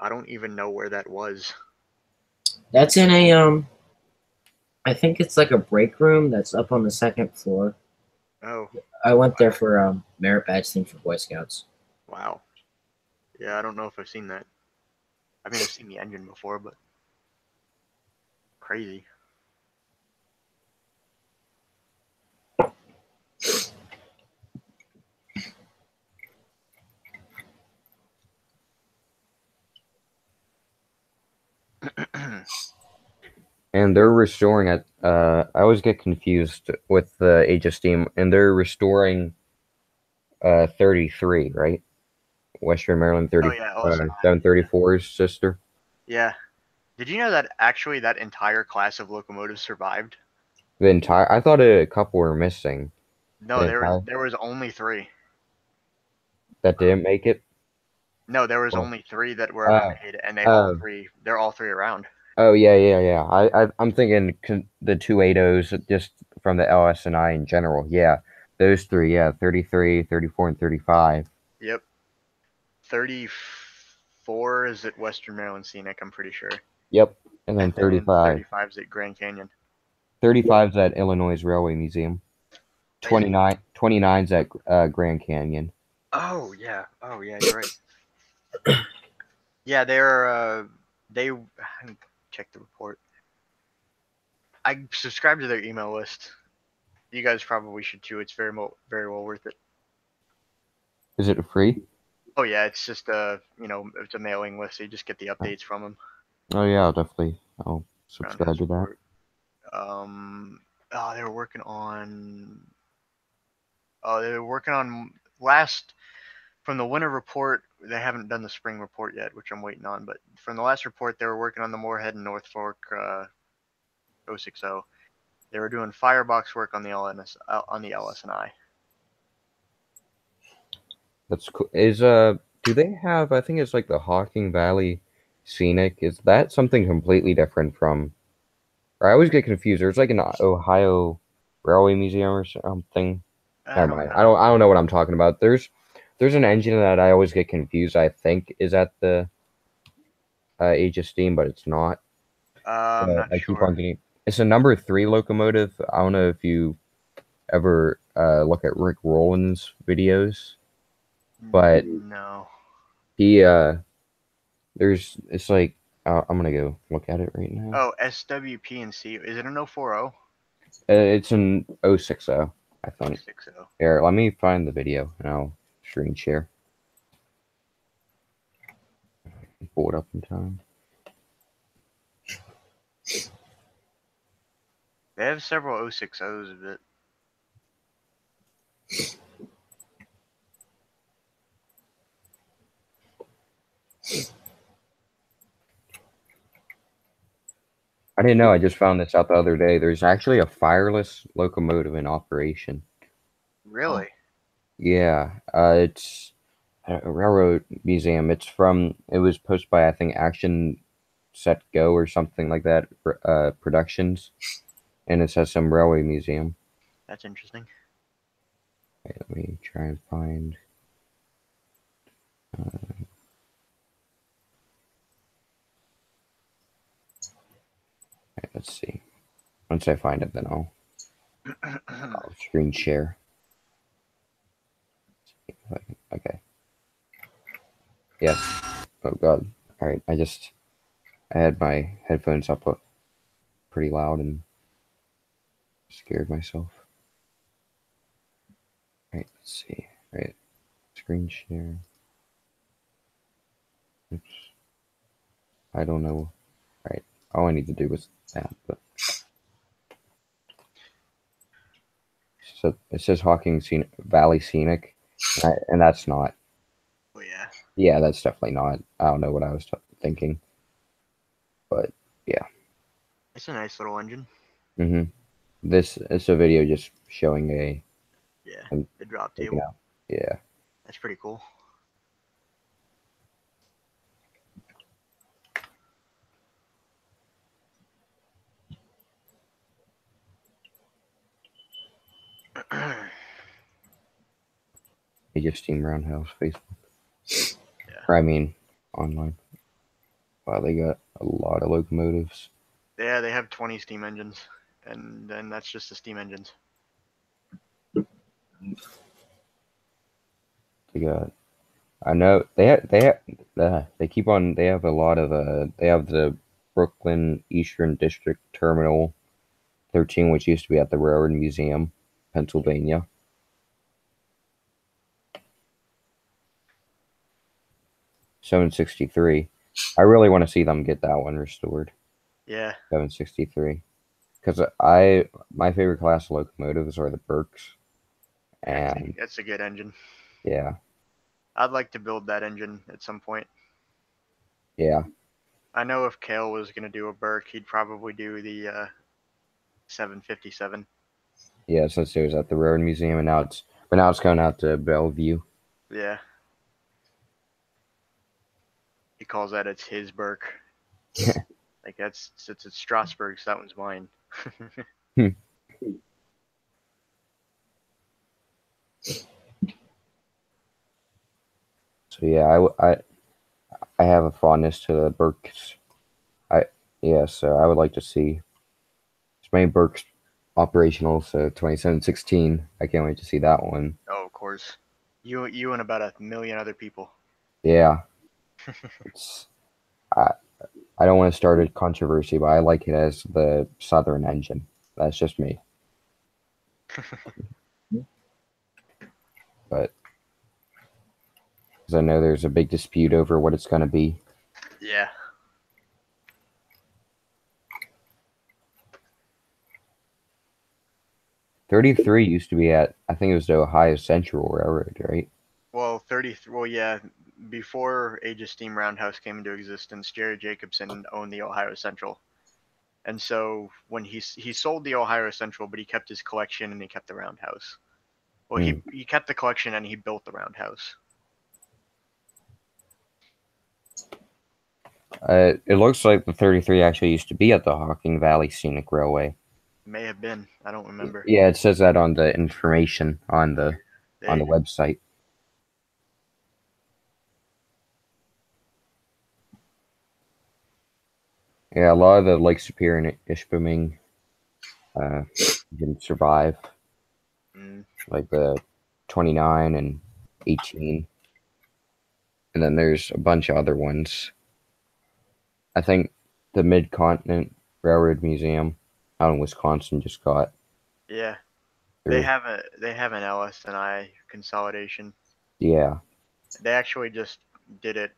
I don't even know where that was.
That's in a I think it's like a break room that's up on the second floor.
Oh,
I went there for merit badge thing for Boy Scouts.
wow. Yeah, I don't know if I've seen that. I mean, I've seen the engine before, but crazy.
And they're restoring it. I always get confused with the Age of Steam, and they're restoring 33, right? Western Maryland
Oh yeah, also
734's sister.
yeah. Did you know that actually that entire class of locomotives survived?
I thought a couple were missing.
No, there was only 3.
That didn't make it.
No, there was
Oh.
only 3 that were ever made, and they're all three around.
Oh yeah. I'm thinking the 280s just from the LS&I in general. Yeah, those 3. Yeah, 33, 34, and 35.
Yep. 34 is at Western Maryland Scenic, I'm pretty sure.
Yep, and then
And
35.
35 is at Grand Canyon.
35's at Illinois Railway Museum. 29's at Grand Canyon.
Oh yeah, you're right. Yeah, they check the report. I subscribe to their email list. You guys probably should too. It's very well worth it.
Is it free?
Oh yeah, it's just it's a mailing list, so you just get the updates from them.
Oh yeah, definitely. I'll subscribe
Roundhouse
to that.
report. Oh, they were working on. Oh, they were working on last from the winter report. They haven't done the spring report yet, which I'm waiting on. But from the last report, they were working on the Moorhead and North Fork 060. They were doing firebox work on the LS&I.
That's cool. Do they have? I think it's like the Hocking Valley Scenic. Is that something completely different from? Or I always get confused. There's like an Ohio Railway Museum or something.
I
Never
don't
mind.
know.
I don't know what I'm talking about. There's an engine that I always get confused. I think is at the Age of Steam, but it's not.
I'm not
I keep on
sure.
getting. It's a number 3 locomotive. I don't know if you ever look at Rick Rowland's videos, but
No.
he it's like I'm gonna go look at it right now.
Oh, SWP&C. Is it an 040?
It's an 060, I think.
060.
Here, let me find the video and I'll screen share. Pull it up in time.
They have several 060s of it.
I didn't know. I just found this out the other day. There's actually a fireless locomotive in operation.
Really?
Yeah, it's a railroad museum. It was posted by, I think, Action Set Go or something like that, Productions, and it says some railway museum.
That's interesting.
Wait, let me try and find. Let's see. Once I find it, then I'll screen share. Okay. Yes. Oh God. All right. I had my headphones up pretty loud and scared myself. All right. Let's see. All right. Screen share. Oops. I don't know. All right. All I need to do was that, but. So it says Valley Scenic, and that's not.
Oh yeah.
Yeah, that's definitely not. I don't know what I was thinking, but yeah.
It's a nice little engine.
This is a video just showing
Yeah.
him
The drop
taking
table.
out. Yeah.
That's pretty cool.
Age of Steam Roundhouse Facebook.
Yeah.
Or, I mean, online. Wow, they got a lot of locomotives.
Yeah, they have 20 steam engines, and then that's just the steam engines.
They got. I know they keep on. They have a lot of. They have the Brooklyn Eastern District Terminal 13, which used to be at the Railroad Museum, Pennsylvania. $763. I really want to see them get that one restored.
Yeah.
763. Because my favorite class of locomotives are the Berks. And
That's a good engine.
yeah.
I'd like to build that engine at some point.
Yeah.
I know if Kale was going to do a Burke, he'd probably do the 757.
Yeah, since it was at the Railroad Museum and now it's going out to Bellevue.
Yeah. He calls that it's his Burke. Like it's Strasbourg's, that one's mine.
So yeah, I have a fondness to the Berks. So I would like to see as many Berks operational. So 2716, I can't wait to see that one.
Oh, of course. You and about a million other people.
Yeah, I don't want to start a controversy, but I like it as the Southern engine. That's just me. But because I know there's a big dispute over what it's going to be.
Yeah.
$33 used to be at, I think it was the Ohio Central Railroad, right?
Well, 33. Well, yeah. Before Age of Steam Roundhouse came into existence, Jerry Jacobson owned the Ohio Central, and so when he sold the Ohio Central, but he kept his collection and he kept the Roundhouse. Well, he kept the collection and he built the Roundhouse.
It looks like the 33 actually used to be at the Hocking Valley Scenic Railway.
May have been. I don't remember.
Yeah, it says that on the information on the
They,
website. Yeah, a lot of the Lake Superior and Ishpeming didn't survive, like the 29 and 18. And then there's a bunch of other ones. I think the Mid-Continent Railroad Museum out in Wisconsin just got.
yeah.
They
have an LS&I consolidation.
Yeah.
They actually just did it,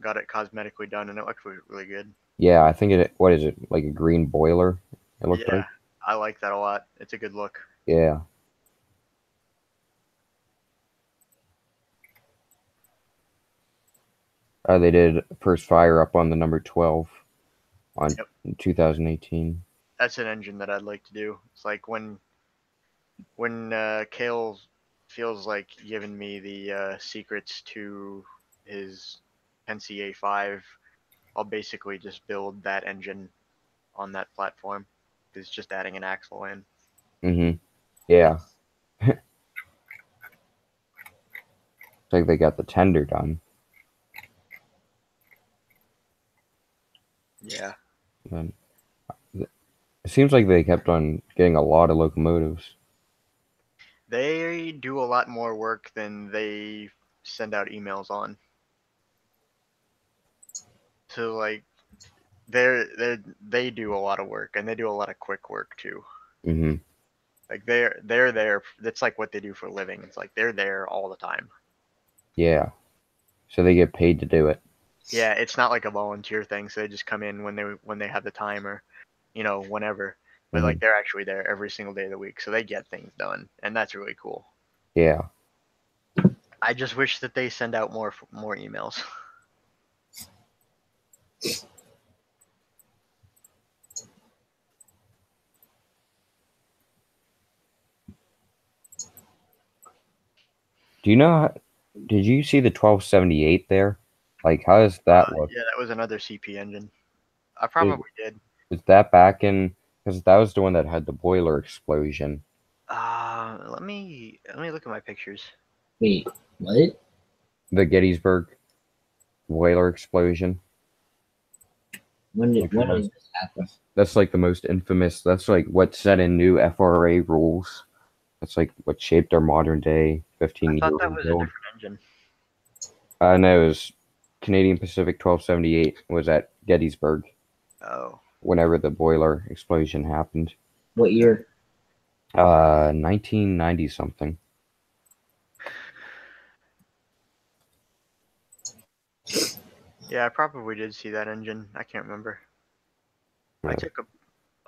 got it cosmetically done, and it looked really good.
Yeah, I think what is it, like a green boiler? It looked like.
I like that a lot. It's a good look.
Yeah. They did first fire up on the number 12 on 2018.
That's an engine that I'd like to do. It's like when Kale feels like giving me the secrets to his Pensi A5, I'll basically just build that engine on that platform. It's just adding an axle in.
Mm-hmm. Yeah. It's like they got the tender done.
Yeah.
And it seems like they kept on getting a lot of locomotives.
They do a lot more work than they send out emails on. So like they do a lot of work, and they do a lot of quick work too.
Mm-hmm.
Like they're there. That's like what they do for a living. It's like they're there all the time.
Yeah. So they get paid to do it.
Yeah, it's not like a volunteer thing. So they just come in when they have the time, or whenever. But like they're actually there every single day of the week, so they get things done, and that's really cool.
Yeah.
I just wish that they send out more emails.
Do you know? Did you see the 1278 there? Like, how does that look?
Yeah, that was another CP engine. I probably did.
Is that back in? Because that was the one that had the boiler explosion.
Let me look at my pictures.
Wait, what?
The Gettysburg boiler explosion.
When did this happen?
That's like the most infamous. That's like what set in new FRA rules. That's like what shaped our modern day 15 year
I
old
thought that was
build.
a different engine.
No, it was Canadian Pacific 1278 was at Gettysburg.
Oh.
Whenever the boiler explosion happened.
What year?
1990 something.
Yeah, I probably did see that engine. I can't remember.
Yeah.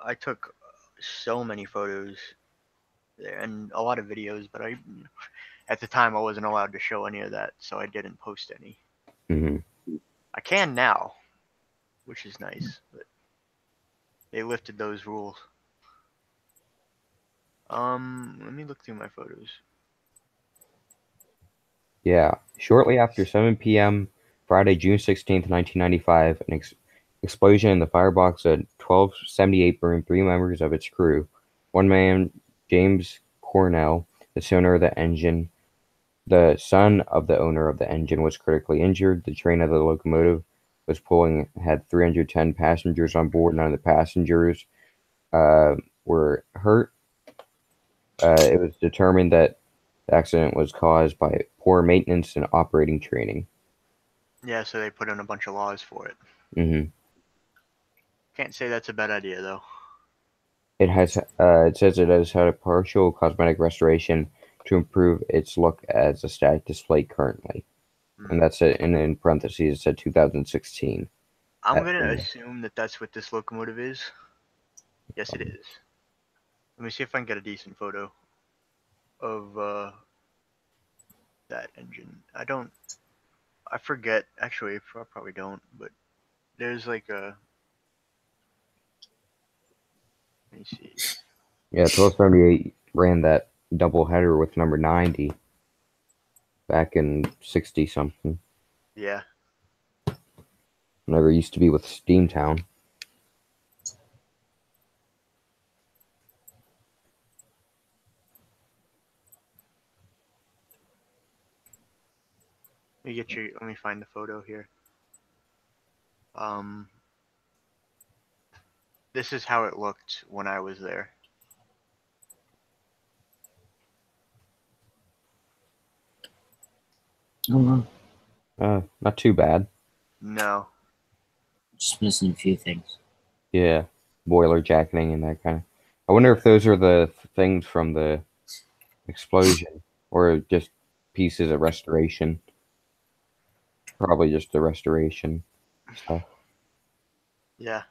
I took so many photos there and a lot of videos, but at the time I wasn't allowed to show any of that, so I didn't post any.
Mm-hmm.
I can now, which is nice, but they lifted those rules. Let me look through my photos.
Yeah. Shortly after 7 p.m. Friday, June 16th, 1995, an explosion in the firebox at 1278 burned 3 members of its crew. One man, James Cornell, the owner of the engine, the son of the owner of the engine, was critically injured. The train of the locomotive was pulling had 310 passengers on board. None of the passengers were hurt. It was determined that the accident was caused by poor maintenance and operating training.
Yeah, so they put in a bunch of laws for it.
Mm-hmm.
Can't say that's a bad idea though.
It has. It says it has had a partial cosmetic restoration to improve its look as a static display currently. and that's it. And in parentheses, it said 2016.
I'm
That's
gonna
when-
assume that that's what this locomotive is. Yes, it is. Let me see if I can get a decent photo of that engine. I forget. Actually, I probably don't. But there's like a. Let me see.
Yeah, 1278 ran that double header with number 90 back in 60 something.
Yeah.
Whenever it used to be with Steamtown.
Let me find the photo here. Um. This is how it looked when I was there.
Oh, wow.
Not too bad.
No.
Just missing a few things.
Yeah, boiler jacketing and that kind of. I wonder if those are the things from the explosion or just pieces of restoration. Probably just the restoration stuff.
Yeah.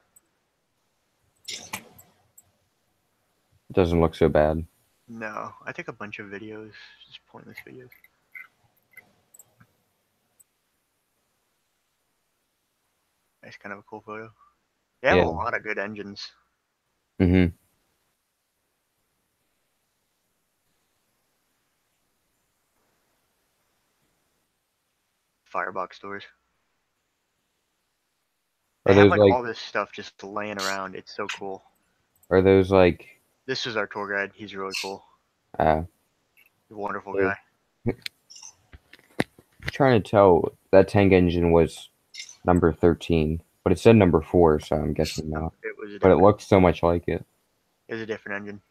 It doesn't look so bad.
No. I take a bunch of videos, just pointless videos. That's kind of a cool photo. They have
Yeah.
a lot of good engines.
Mm-hmm.
Firebox doors.
Are
They have
those
like
like?
all this stuff just laying around. It's so cool.
Are those like?
This is our tour guide. He's really cool.
Uh,
He's a wonderful
Yeah.
guy.
Trying to tell that tank engine was number 13, but it said number 4, so I'm guessing not.
It was a
But it
different.
looks so much like it.
It was a different engine.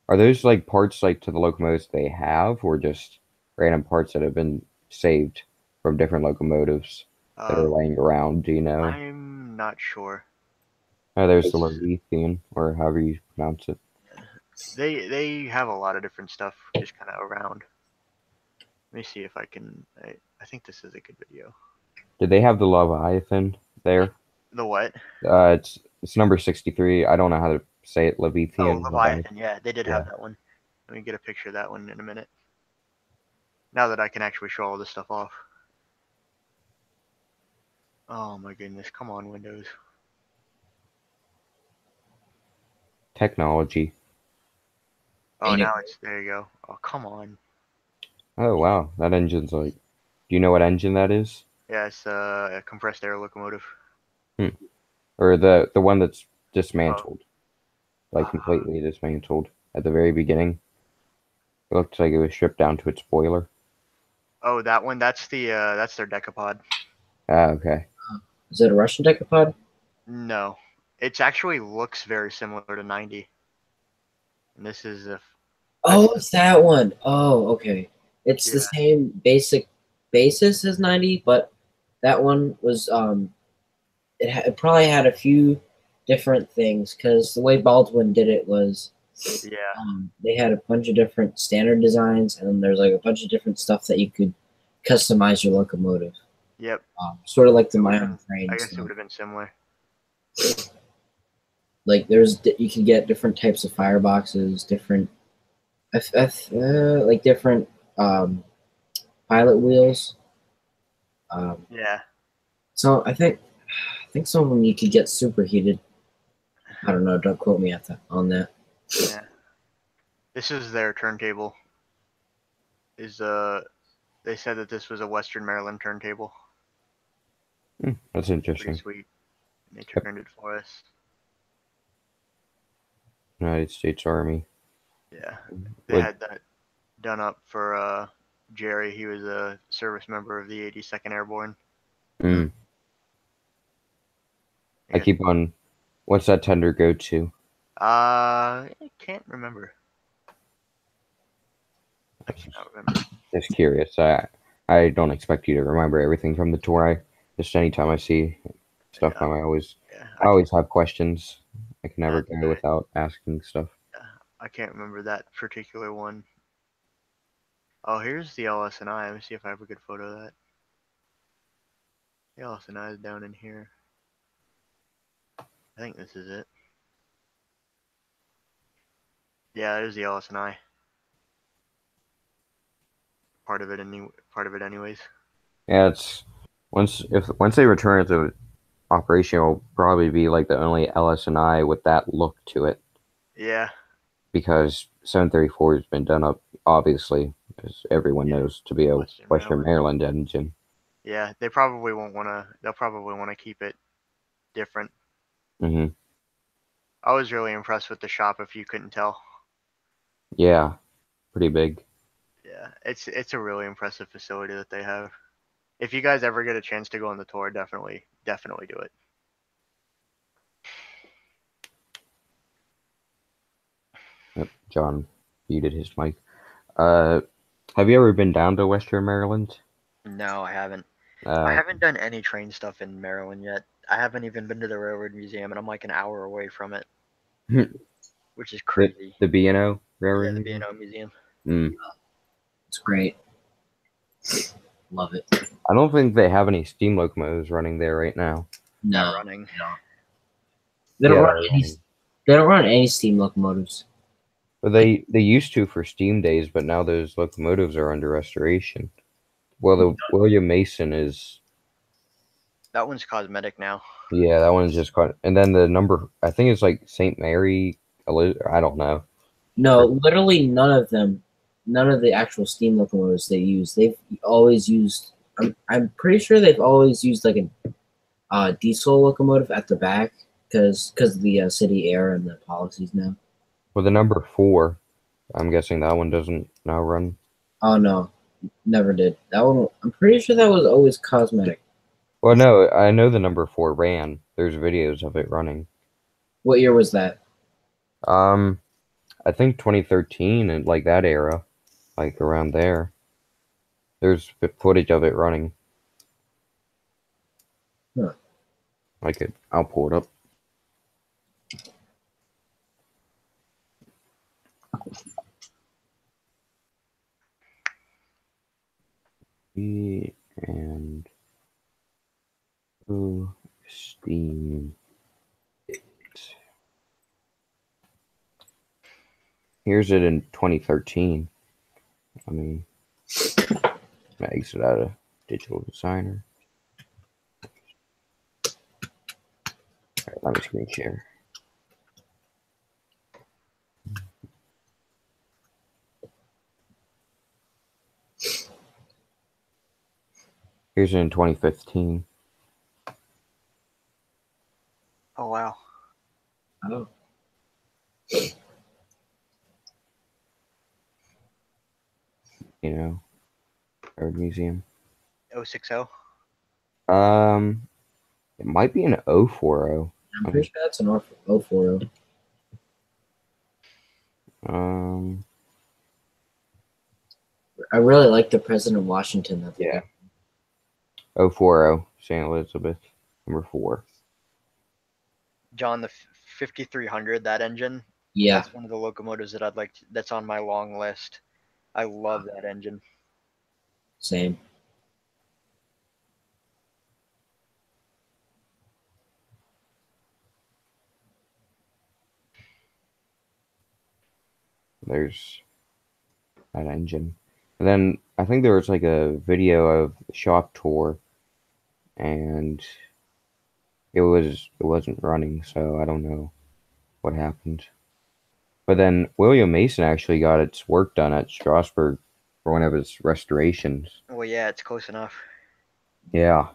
Are those like parts like to the locomotives they have, or just random parts that have been saved from different locomotives that are laying around? Do you know?
I'm not sure.
Oh, there's the Levithian, or however you pronounce it.
They have a lot of different stuff just kind of around. Let me see if I can. I think this is a good video.
Did they have the Leviathan there?
The what?
It's number 63. I don't know how to say it.
Oh,
Levithian.
Leviathan. Yeah, they did
Yeah.
have that one. Let me get a picture of that one in a minute. Now that I can actually show all this stuff off. Oh my goodness! Come on, Windows.
Technology.
Oh,
Ain't it
now
great?
it's there. You go. Oh, come on.
Oh wow, that engine's like. Do you know what engine that is?
Yeah, it's a compressed air locomotive.
Or the one that's
Oh.
dismantled, like completely dismantled at the very beginning. It looks like it was stripped down to its boiler.
Oh, that one. That's their decapod.
Ah, okay.
Is it a Russian decapod?
No, it actually looks very similar to 90. And this is a.
Oh, it's that one. Oh, okay. It's the
Yeah.
same basic basis as 90, but that one was it probably had a few different things because the way Baldwin did it was
Yeah.
they had a bunch of different standard designs, and then there's like a bunch of different stuff that you could customize your locomotive.
Yep.
Sort of like the
It would've
Mayan train
I guess it
stuff.
would have been similar.
Like you can get different types of fireboxes, different like different pilot wheels.
Yeah.
So I think some of them you could get superheated. I don't know. Don't quote me on that.
Yeah. This is their turntable. They said that this was a Western Maryland turntable.
That's
Pretty
interesting.
sweet. And they turned it for us.
United States Army.
Yeah. They
Would-
had that done up for Jerry. He was a service member of the 82nd Airborne.
I
Yeah.
keep on. What's that tender go to?
I can't remember. I cannot remember.
Just curious. I don't expect you to remember everything from the tour. Just anytime I see stuff,
Yeah.
I always
Yeah.
I always have questions. I can never
That's
go without asking stuff.
I can't remember that particular one. Oh, here's the LS&I. Let me see if I have a good photo of that. The LS&I is down in here. I think this is it. Yeah, there's the LS&I. Part of it anyways.
Yeah, it's once they return it to operation, it'll probably be like the only LS&I with that look to it,
Yeah.
because 734 has been done up, obviously, as everyone knows, to be a Western Maryland engine.
Yeah, they probably won't wanna. They'll probably want to keep it different.
Mm-hmm.
I was really impressed with the shop, if you couldn't tell.
Yeah, pretty big.
Yeah, it's a really impressive facility that they have. If you guys ever get a chance to go on the tour, definitely do it.
Yep, John muted his mic. Have you ever been down to Western Maryland?
No, I haven't. I haven't done any train stuff in Maryland yet. I haven't even been to the Railroad Museum, and I'm like an hour away from it, which is crazy.
The B&O Railroad
Yeah, the
Museum?
B&O Museum.
Mm.
It's great. Love it.
I don't think they have any steam locomotives running there right now.
Not running.
No. They don't
Yeah,
run any. They don't run any steam locomotives.
But they used to for steam days, but now those locomotives are under restoration. Well, the William Mason is.
That one's cosmetic now.
Yeah, that one's just caught. And then the number, I think it's like St. Mary. I don't know.
No, literally none of them. None of the actual steam locomotives they use. They've always used. I'm pretty sure they've always used like a diesel locomotive at the back because of the city air and the policies now.
Well, the number 4, I'm guessing that one doesn't now run.
Oh no, never did. That one. I'm pretty sure that was always cosmetic.
Well, no, I know the number 4 ran. There's videos of it running.
What year was that?
I think 2013 and like that era, like around there. There's footage of it running.
Huh.
I'll pull it up. And steam. Here's it in 2013. I mean, I exit out of Digital Designer. All right, let me screen share. Here's it in 2015.
Oh wow.
Oh.
You know, Art Museum.
060.
It might be an 040.
I'm pretty sure that's an 040. I really like the President of Washington. That
Yeah. 040, St. Elizabeth, number 4.
John, the 5300, that engine.
Yeah.
That's one of the locomotives that I'd like. That's on my long list. I love that engine.
Same.
There's that engine. And then I think there was like a video of the shop tour, and it wasn't running, so I don't know what happened. But then William Mason actually got its work done at Strasbourg for one of its restorations.
Well, yeah, it's close enough.
Yeah.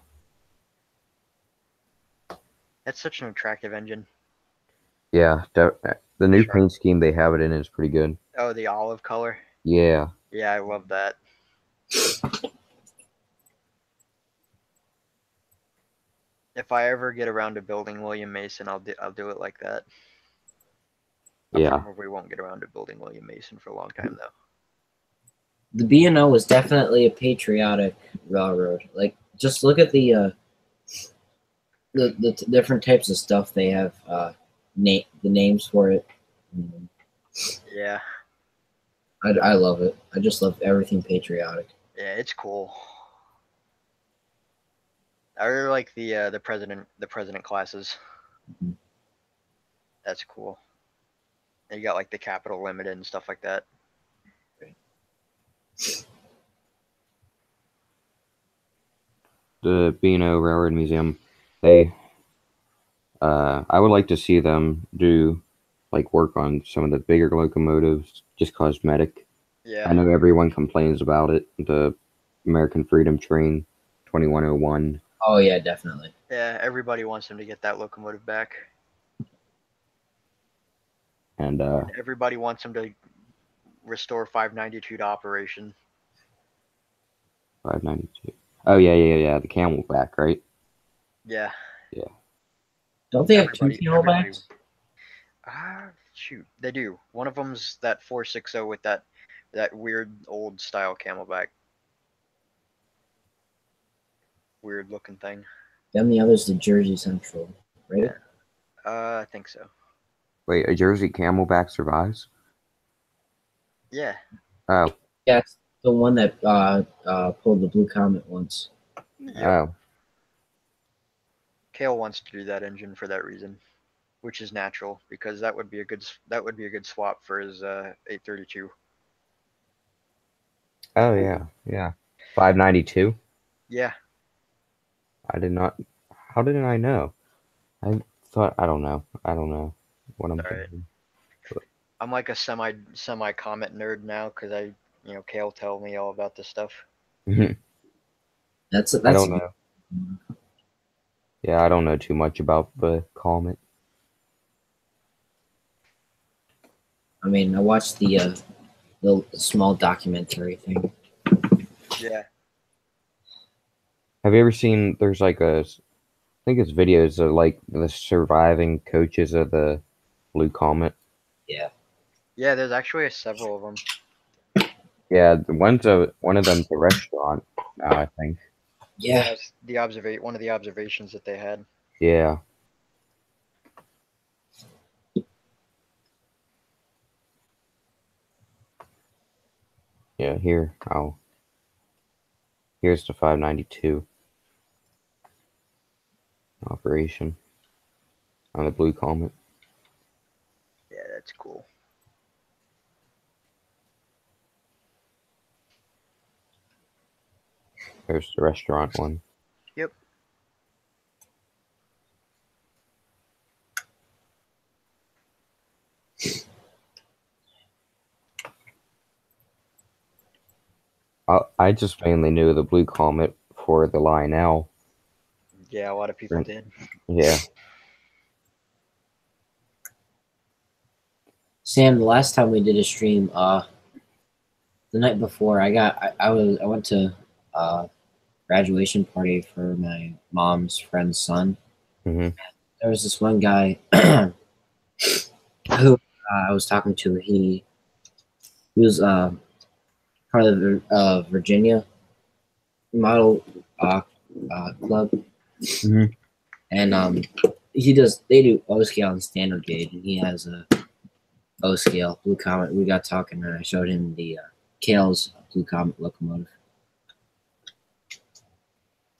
That's such an attractive engine.
Yeah, the new paint scheme they have it in is pretty good.
Oh, the olive color.
Yeah.
Yeah, I love that. If I ever get around to building William Mason, I'll do it like that. I probably won't get around to building William Mason for a long time though.
The B&O was definitely a patriotic railroad. Like, just look at the different types of stuff they have. The names for it.
Yeah.
I love it. I just love everything patriotic.
Yeah, it's cool. I really like the president classes.
Mhm.
That's cool. And you got like the Capital Limited and stuff like that.
The B&O Railroad Museum, they I would like to see them do like work on some of the bigger locomotives, just cosmetic. I
Yeah,
know everyone complains about it. The American Freedom Train 2101.
Oh yeah, definitely.
yeah. Everybody wants them to get that locomotive back,
And
and everybody wants them to restore 592 to operation.
592. Oh yeah. The Camelback, right?
Yeah,
Yeah.
Don't they have two
everybody.
camelbacks?
Shoot, they do. One of them's that 460 with that weird old style Camelback, weird looking thing.
Then the other's the Jersey Central, right?
Yeah, I think so.
Wait, a Jersey Camelback survives?
Yeah,
Oh,
Yeah, it's the one that pulled the Blue Comet once.
yep.
oh.
Kale wants to do that engine for that reason, which is natural because that would be a good swap for his 832.
Oh yeah. 592?
Yeah,
I did not. How did I know? I thought I don't know. I don't know what I'm
all right.
thinking.
I'm like a semi comet nerd now because Kale tell me all about this stuff.
That's
I
that's.
don't know. Yeah, I don't know too much about the comet.
I mean, I watched the little small documentary thing.
Yeah,
Have you ever seen? There's like I think it's videos of like the surviving coaches of the Blue Comet.
Yeah.
yeah. There's actually several of them.
Yeah, one of them's a restaurant now, I think.
Yeah.
Yeah, it's the one of the observations that they had.
Yeah. Yeah, here's the 592 operation on the Blue Comet.
Yeah, that's cool.
There's the restaurant one.
Yep.
I just mainly knew the Blue Comet for the Lionel.
Yeah, a lot of people did.
Yeah.
Sam, the last time we did a stream, the night before, I went to graduation party for my mom's friend's son.
hmm
There was this one guy who I was talking to. He was part of the Virginia model club,
hmm
and they do O scale and standard gauge, and he has a O scale Blue Comet. We got talking, and I showed him the Kale's Blue Comet locomotive.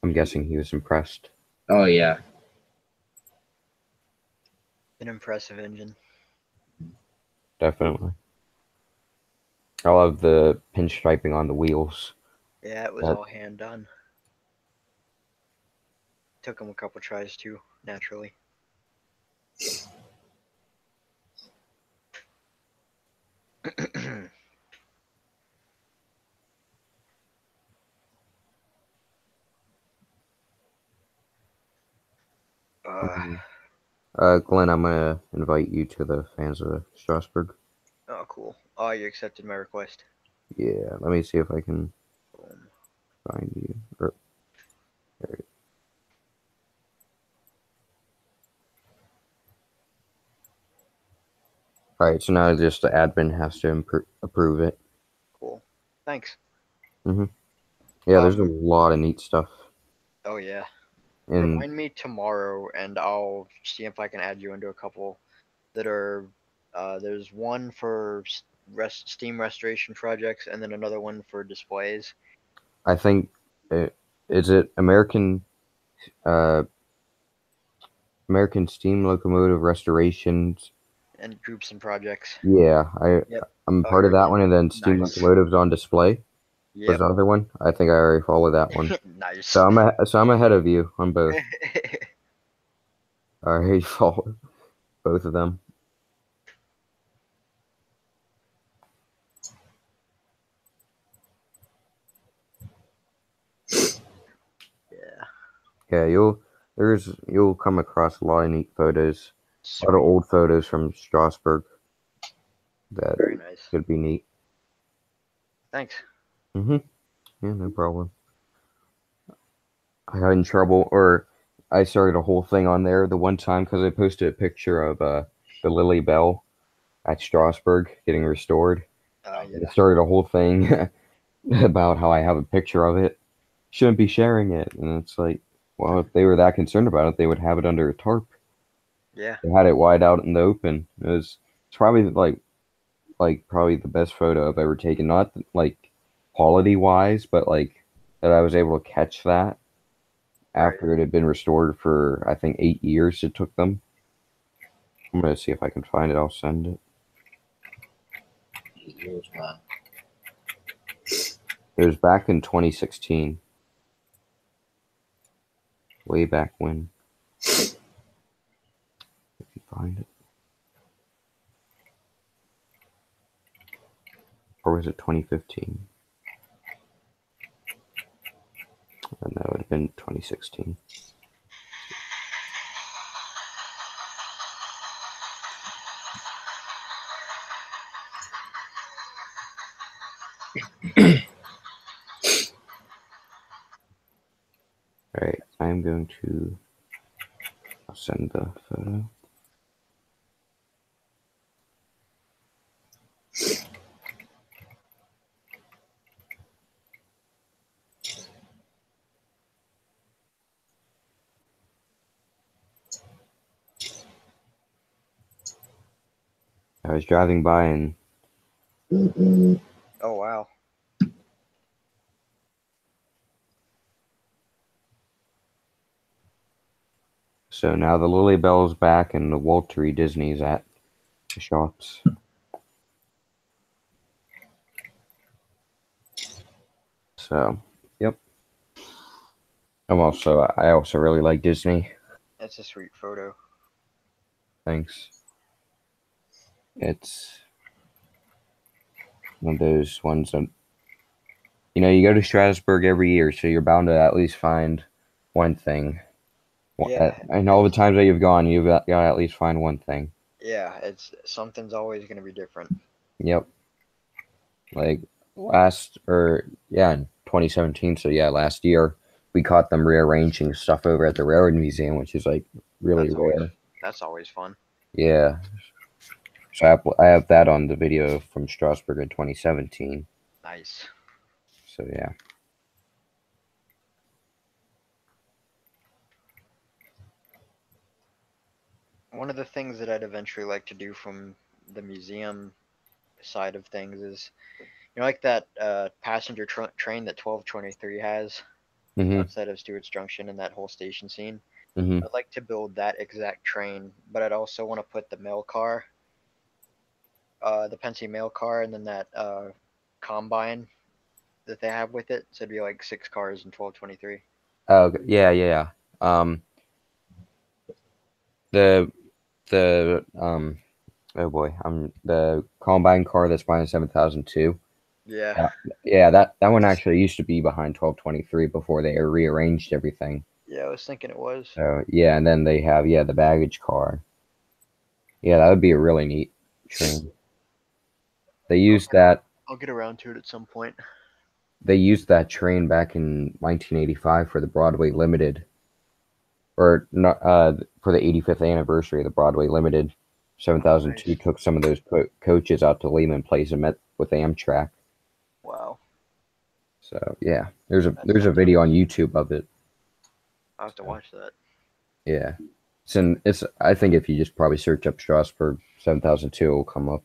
I'm guessing he was impressed.
Oh yeah,
An impressive engine.
Definitely. I love the pinstriping on the wheels.
Yeah, it was
That
all hand done. Took him a couple tries too, naturally. uh,
Glenn, I'm gonna invite you to the fans of Strasbourg.
oh, cool. Oh, you accepted my request.
Yeah, let me see if I can
Boom.
find you. There it- All right, so now just the admin has to approve it.
Cool. Thanks.
Yeah, there's a
Um.
lot of neat stuff.
Oh yeah.
And
Remind me tomorrow, and I'll see if I can add you into a couple that are. There's one for
steam restoration projects, and then another one for displays.
I think is it uh, American Steam Locomotive Restorations.
And groups and projects.
Yeah,
Yep.
I'm
Oh,
part
here
of
we
that
go.
one, and then Steam
Nice.
Locomotives on Display was
Yep.
the other one. I think I already follow that one.
Nice.
So I'm ahead of you on both. I already follow both of them.
Yeah.
Yeah, you'll come across a lot of neat photos, a lot of
Sweet.
old photos from Strasbourg that
Very nice.
could be neat.
Thanks.
Yeah, no problem. I got in trouble, or I started a whole thing on there the one time because I posted a picture of the Lily Bell at Strasbourg getting restored. I
Yeah.
started a whole thing about how I have a picture of it. Shouldn't be sharing it, and it's like, well, if they were that concerned about it, they would have it under a tarp.
Yeah.
They had it wide out in the open. It's probably like probably the best photo I've ever taken. Not like quality wise, but like that I was able to catch that
Right.
after it had been restored for I think 8 years. It took them. I'm gonna see if I can find it. I'll send it.
8 years, wow.
It was back in 2016. Way back when. If you find it. Or was it 2015? And that would have been 2016. Alright, I'm going to I'll send the photo. I was driving by and
Oh wow.
so now the Lily Bell's back and the Walter E. Disney's at the shops. So, yep. I also really like Disney.
That's a sweet photo.
Thanks. It's one of those ones that you go to Strasbourg every year, so you're bound to at least find one thing.
Yeah.
And all the times that you've gone, you've got to at least find one thing.
Yeah. It's something's always gonna be different.
Yep. Like in 2017. So yeah, last year we caught them rearranging stuff over at the Railroad Museum, which is like really rare.
That's always fun.
Yeah. So I have that on the video from Strasbourg in 2017.
Nice.
So yeah.
One of the things that I'd eventually like to do from the museum side of things is, like that passenger train that 1223 has
Mhm.
outside of Stewart's Junction and that whole station scene.
Mhm.
I'd like to build that exact train, but I'd also want to put the mail car, the Pennsy mail car, and then that combine that they have with it. So it'd be like 6 cars in 1223.
Oh yeah. The oh boy, the Combine car that's behind 7002.
Yeah.
Yeah, that one actually used to be behind 1223 before they rearranged everything.
Yeah, I was thinking it was.
So yeah, and then they have the baggage car. Yeah, that would be a really neat train. They used that.
I'll get around to it at some point.
They used that train back in 1985 for the Broadway Limited, or not for the 85th anniversary of the Broadway Limited. 7002
Nice.
took some of those coaches out to Lehman Place and met with Amtrak.
Wow.
So yeah, there's a video on YouTube of it.
I'll have to watch that.
Yeah, it's I think if you just probably search up Strasbourg 7002, it will come up.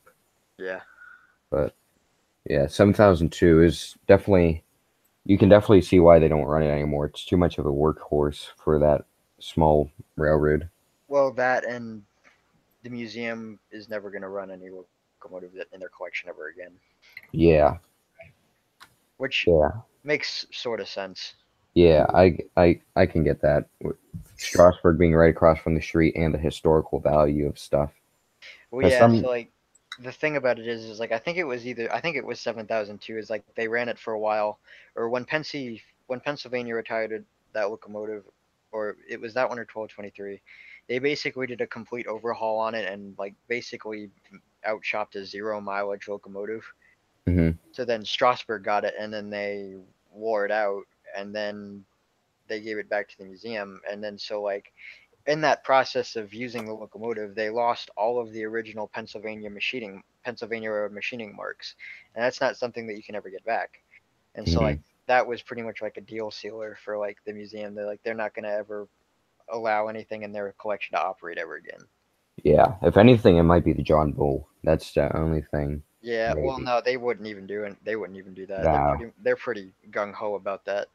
Yeah.
But yeah, 7002 is definitely, you can definitely see why they don't run it anymore. It's too much of a workhorse for that small railroad.
Well, that and the museum is never going to run any locomotive in their collection ever again,
Yeah,
which
yeah,
makes sort of sense.
yeah. I can get that. Strasbourg being right across from the street and the historical value of stuff.
Well,
Because
yeah.
some,
So like, the thing about it is like I think it was 7002. Is like they ran it for a while, or when Pennsylvania retired that locomotive, or it was that one or 1223. They basically did a complete overhaul on it and like basically outshopped a zero mileage locomotive.
hmm
So then Strasbourg got it, and then they wore it out, and then they gave it back to the museum, and then so like in that process of using the locomotive, they lost all of the original Pennsylvania machining marks, and that's not something that you can ever get back. And so
hmm
like that was pretty much like a deal sealer for like the museum. They're not gonna ever allow anything in their collection to operate ever again.
yeah. If anything, it might be the John Bull. That's the only thing.
Yeah, well,
Maybe.
no, they wouldn't even do it. They wouldn't even do that.
No.
They're pretty gung ho about that.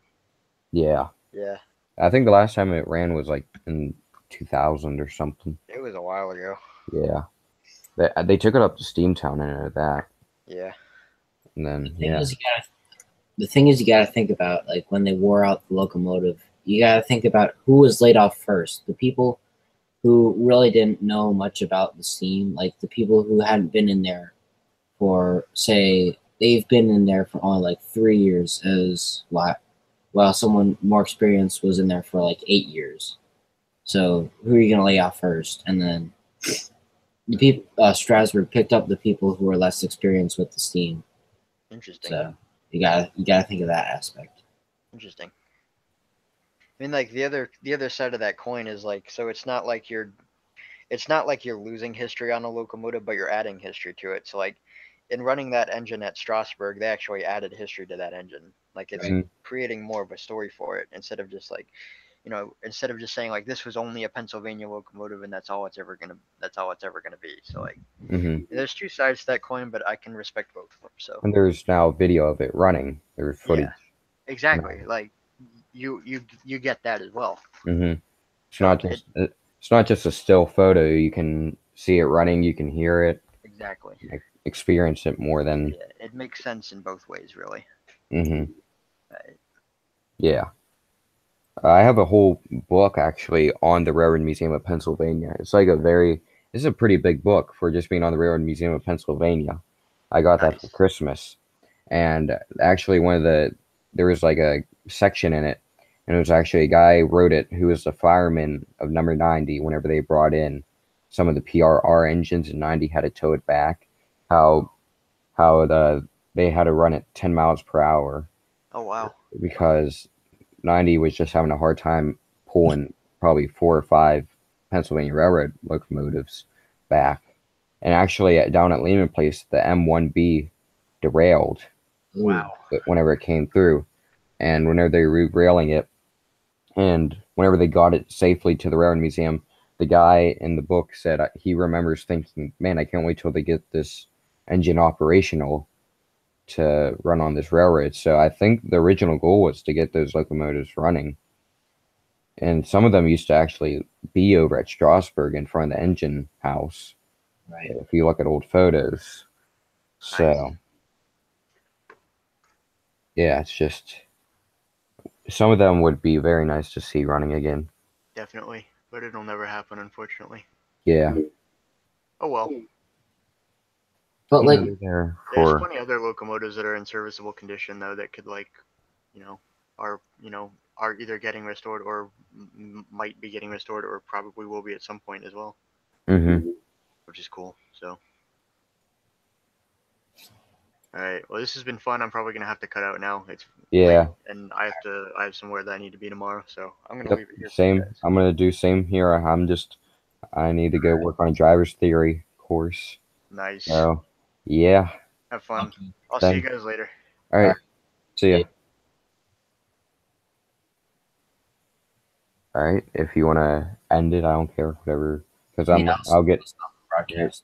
Yeah.
Yeah,
I think the last time it ran was like in 2000 or something.
it was a while ago.
Yeah. They took it up to Steamtown and that.
Yeah,
And
The
then,
thing
yeah.
is, you gotta think about like when they wore out the locomotive. You gotta think about who was laid off first. The people who really didn't know much about the steam, like the people who hadn't been in there for, say, they've been in there for only like 3 years, as while someone more experienced was in there for like 8 years. So who are you gonna lay off first? And then the people, Strasbourg picked up the people who were less experienced with the steam.
interesting.
So you gotta think of that aspect.
Interesting. I mean, like the other side of that coin is like, so it's not like you're losing history on a locomotive, but you're adding history to it. So like, in running that engine at Strasbourg, they actually added history to that engine. Like it's
Mhm.
creating more of a story for it instead of just like, instead of just saying like this was only a Pennsylvania locomotive and that's all it's ever gonna be. So like,
Mhm.
there's two sides to that coin, but I can respect both of them. So
And there's now video of it running. There's
yeah,
footage.
exactly. Like you get that as well.
Mhm. It's
So
not just it's not just a still photo. You can see it running. You can hear it,
exactly.
experience it more than.
Yeah, it makes sense in both ways, really.
Mhm.
Right.
Yeah. I have a whole book actually on the Railroad Museum of Pennsylvania. This is a pretty big book for just being on the Railroad Museum of Pennsylvania. I got that for
Nice.
Christmas. And actually there was like a section in it, and it was actually a guy wrote it who was the fireman of number 90 whenever they brought in some of the PRR engines and 90 had to tow it back. How they had to run it 10 miles per hour
Oh wow.
because 90 was just having a hard time pulling probably 4 or 5 Pennsylvania Railroad locomotives back. And actually, down at Lehman Place, the M1B derailed
Ooh.
Wow.
whenever it came through. And whenever they were railing it, and whenever they got it safely to the Railroad Museum, the guy in the book said he remembers thinking, man, I can't wait till they get this engine operational to run on this railroad. So I think the original goal was to get those locomotives running. And some of them used to actually be over at Strasbourg in front of the engine house,
Right.
if you look at old photos.
Nice.
So, yeah, it's just some of them would be very nice to see running again.
Definitely, but it'll never happen, unfortunately.
Yeah.
Oh well.
But like,
There
There's
for
plenty other locomotives that are in serviceable condition though that could like, are are either getting restored or might be getting restored or probably will be at some point as well,
hmm
which is cool. So, all right. Well, this has been fun. I'm probably gonna have to cut out now. It's late,
Yeah.
and I have somewhere that I need to be tomorrow. So I'm gonna
Yep.
leave it here for you
Same.
guys.
I'm gonna do same here. I need to go work on a driver's theory course.
Nice.
So, yeah.
Have fun.
okay.
I'll see you
Thanks.
guys later.
All right. See ya.
Yeah.
All right. If you want to end it, I don't care. Whatever. Because
Yeah,
I'll get.
stop the broadcast.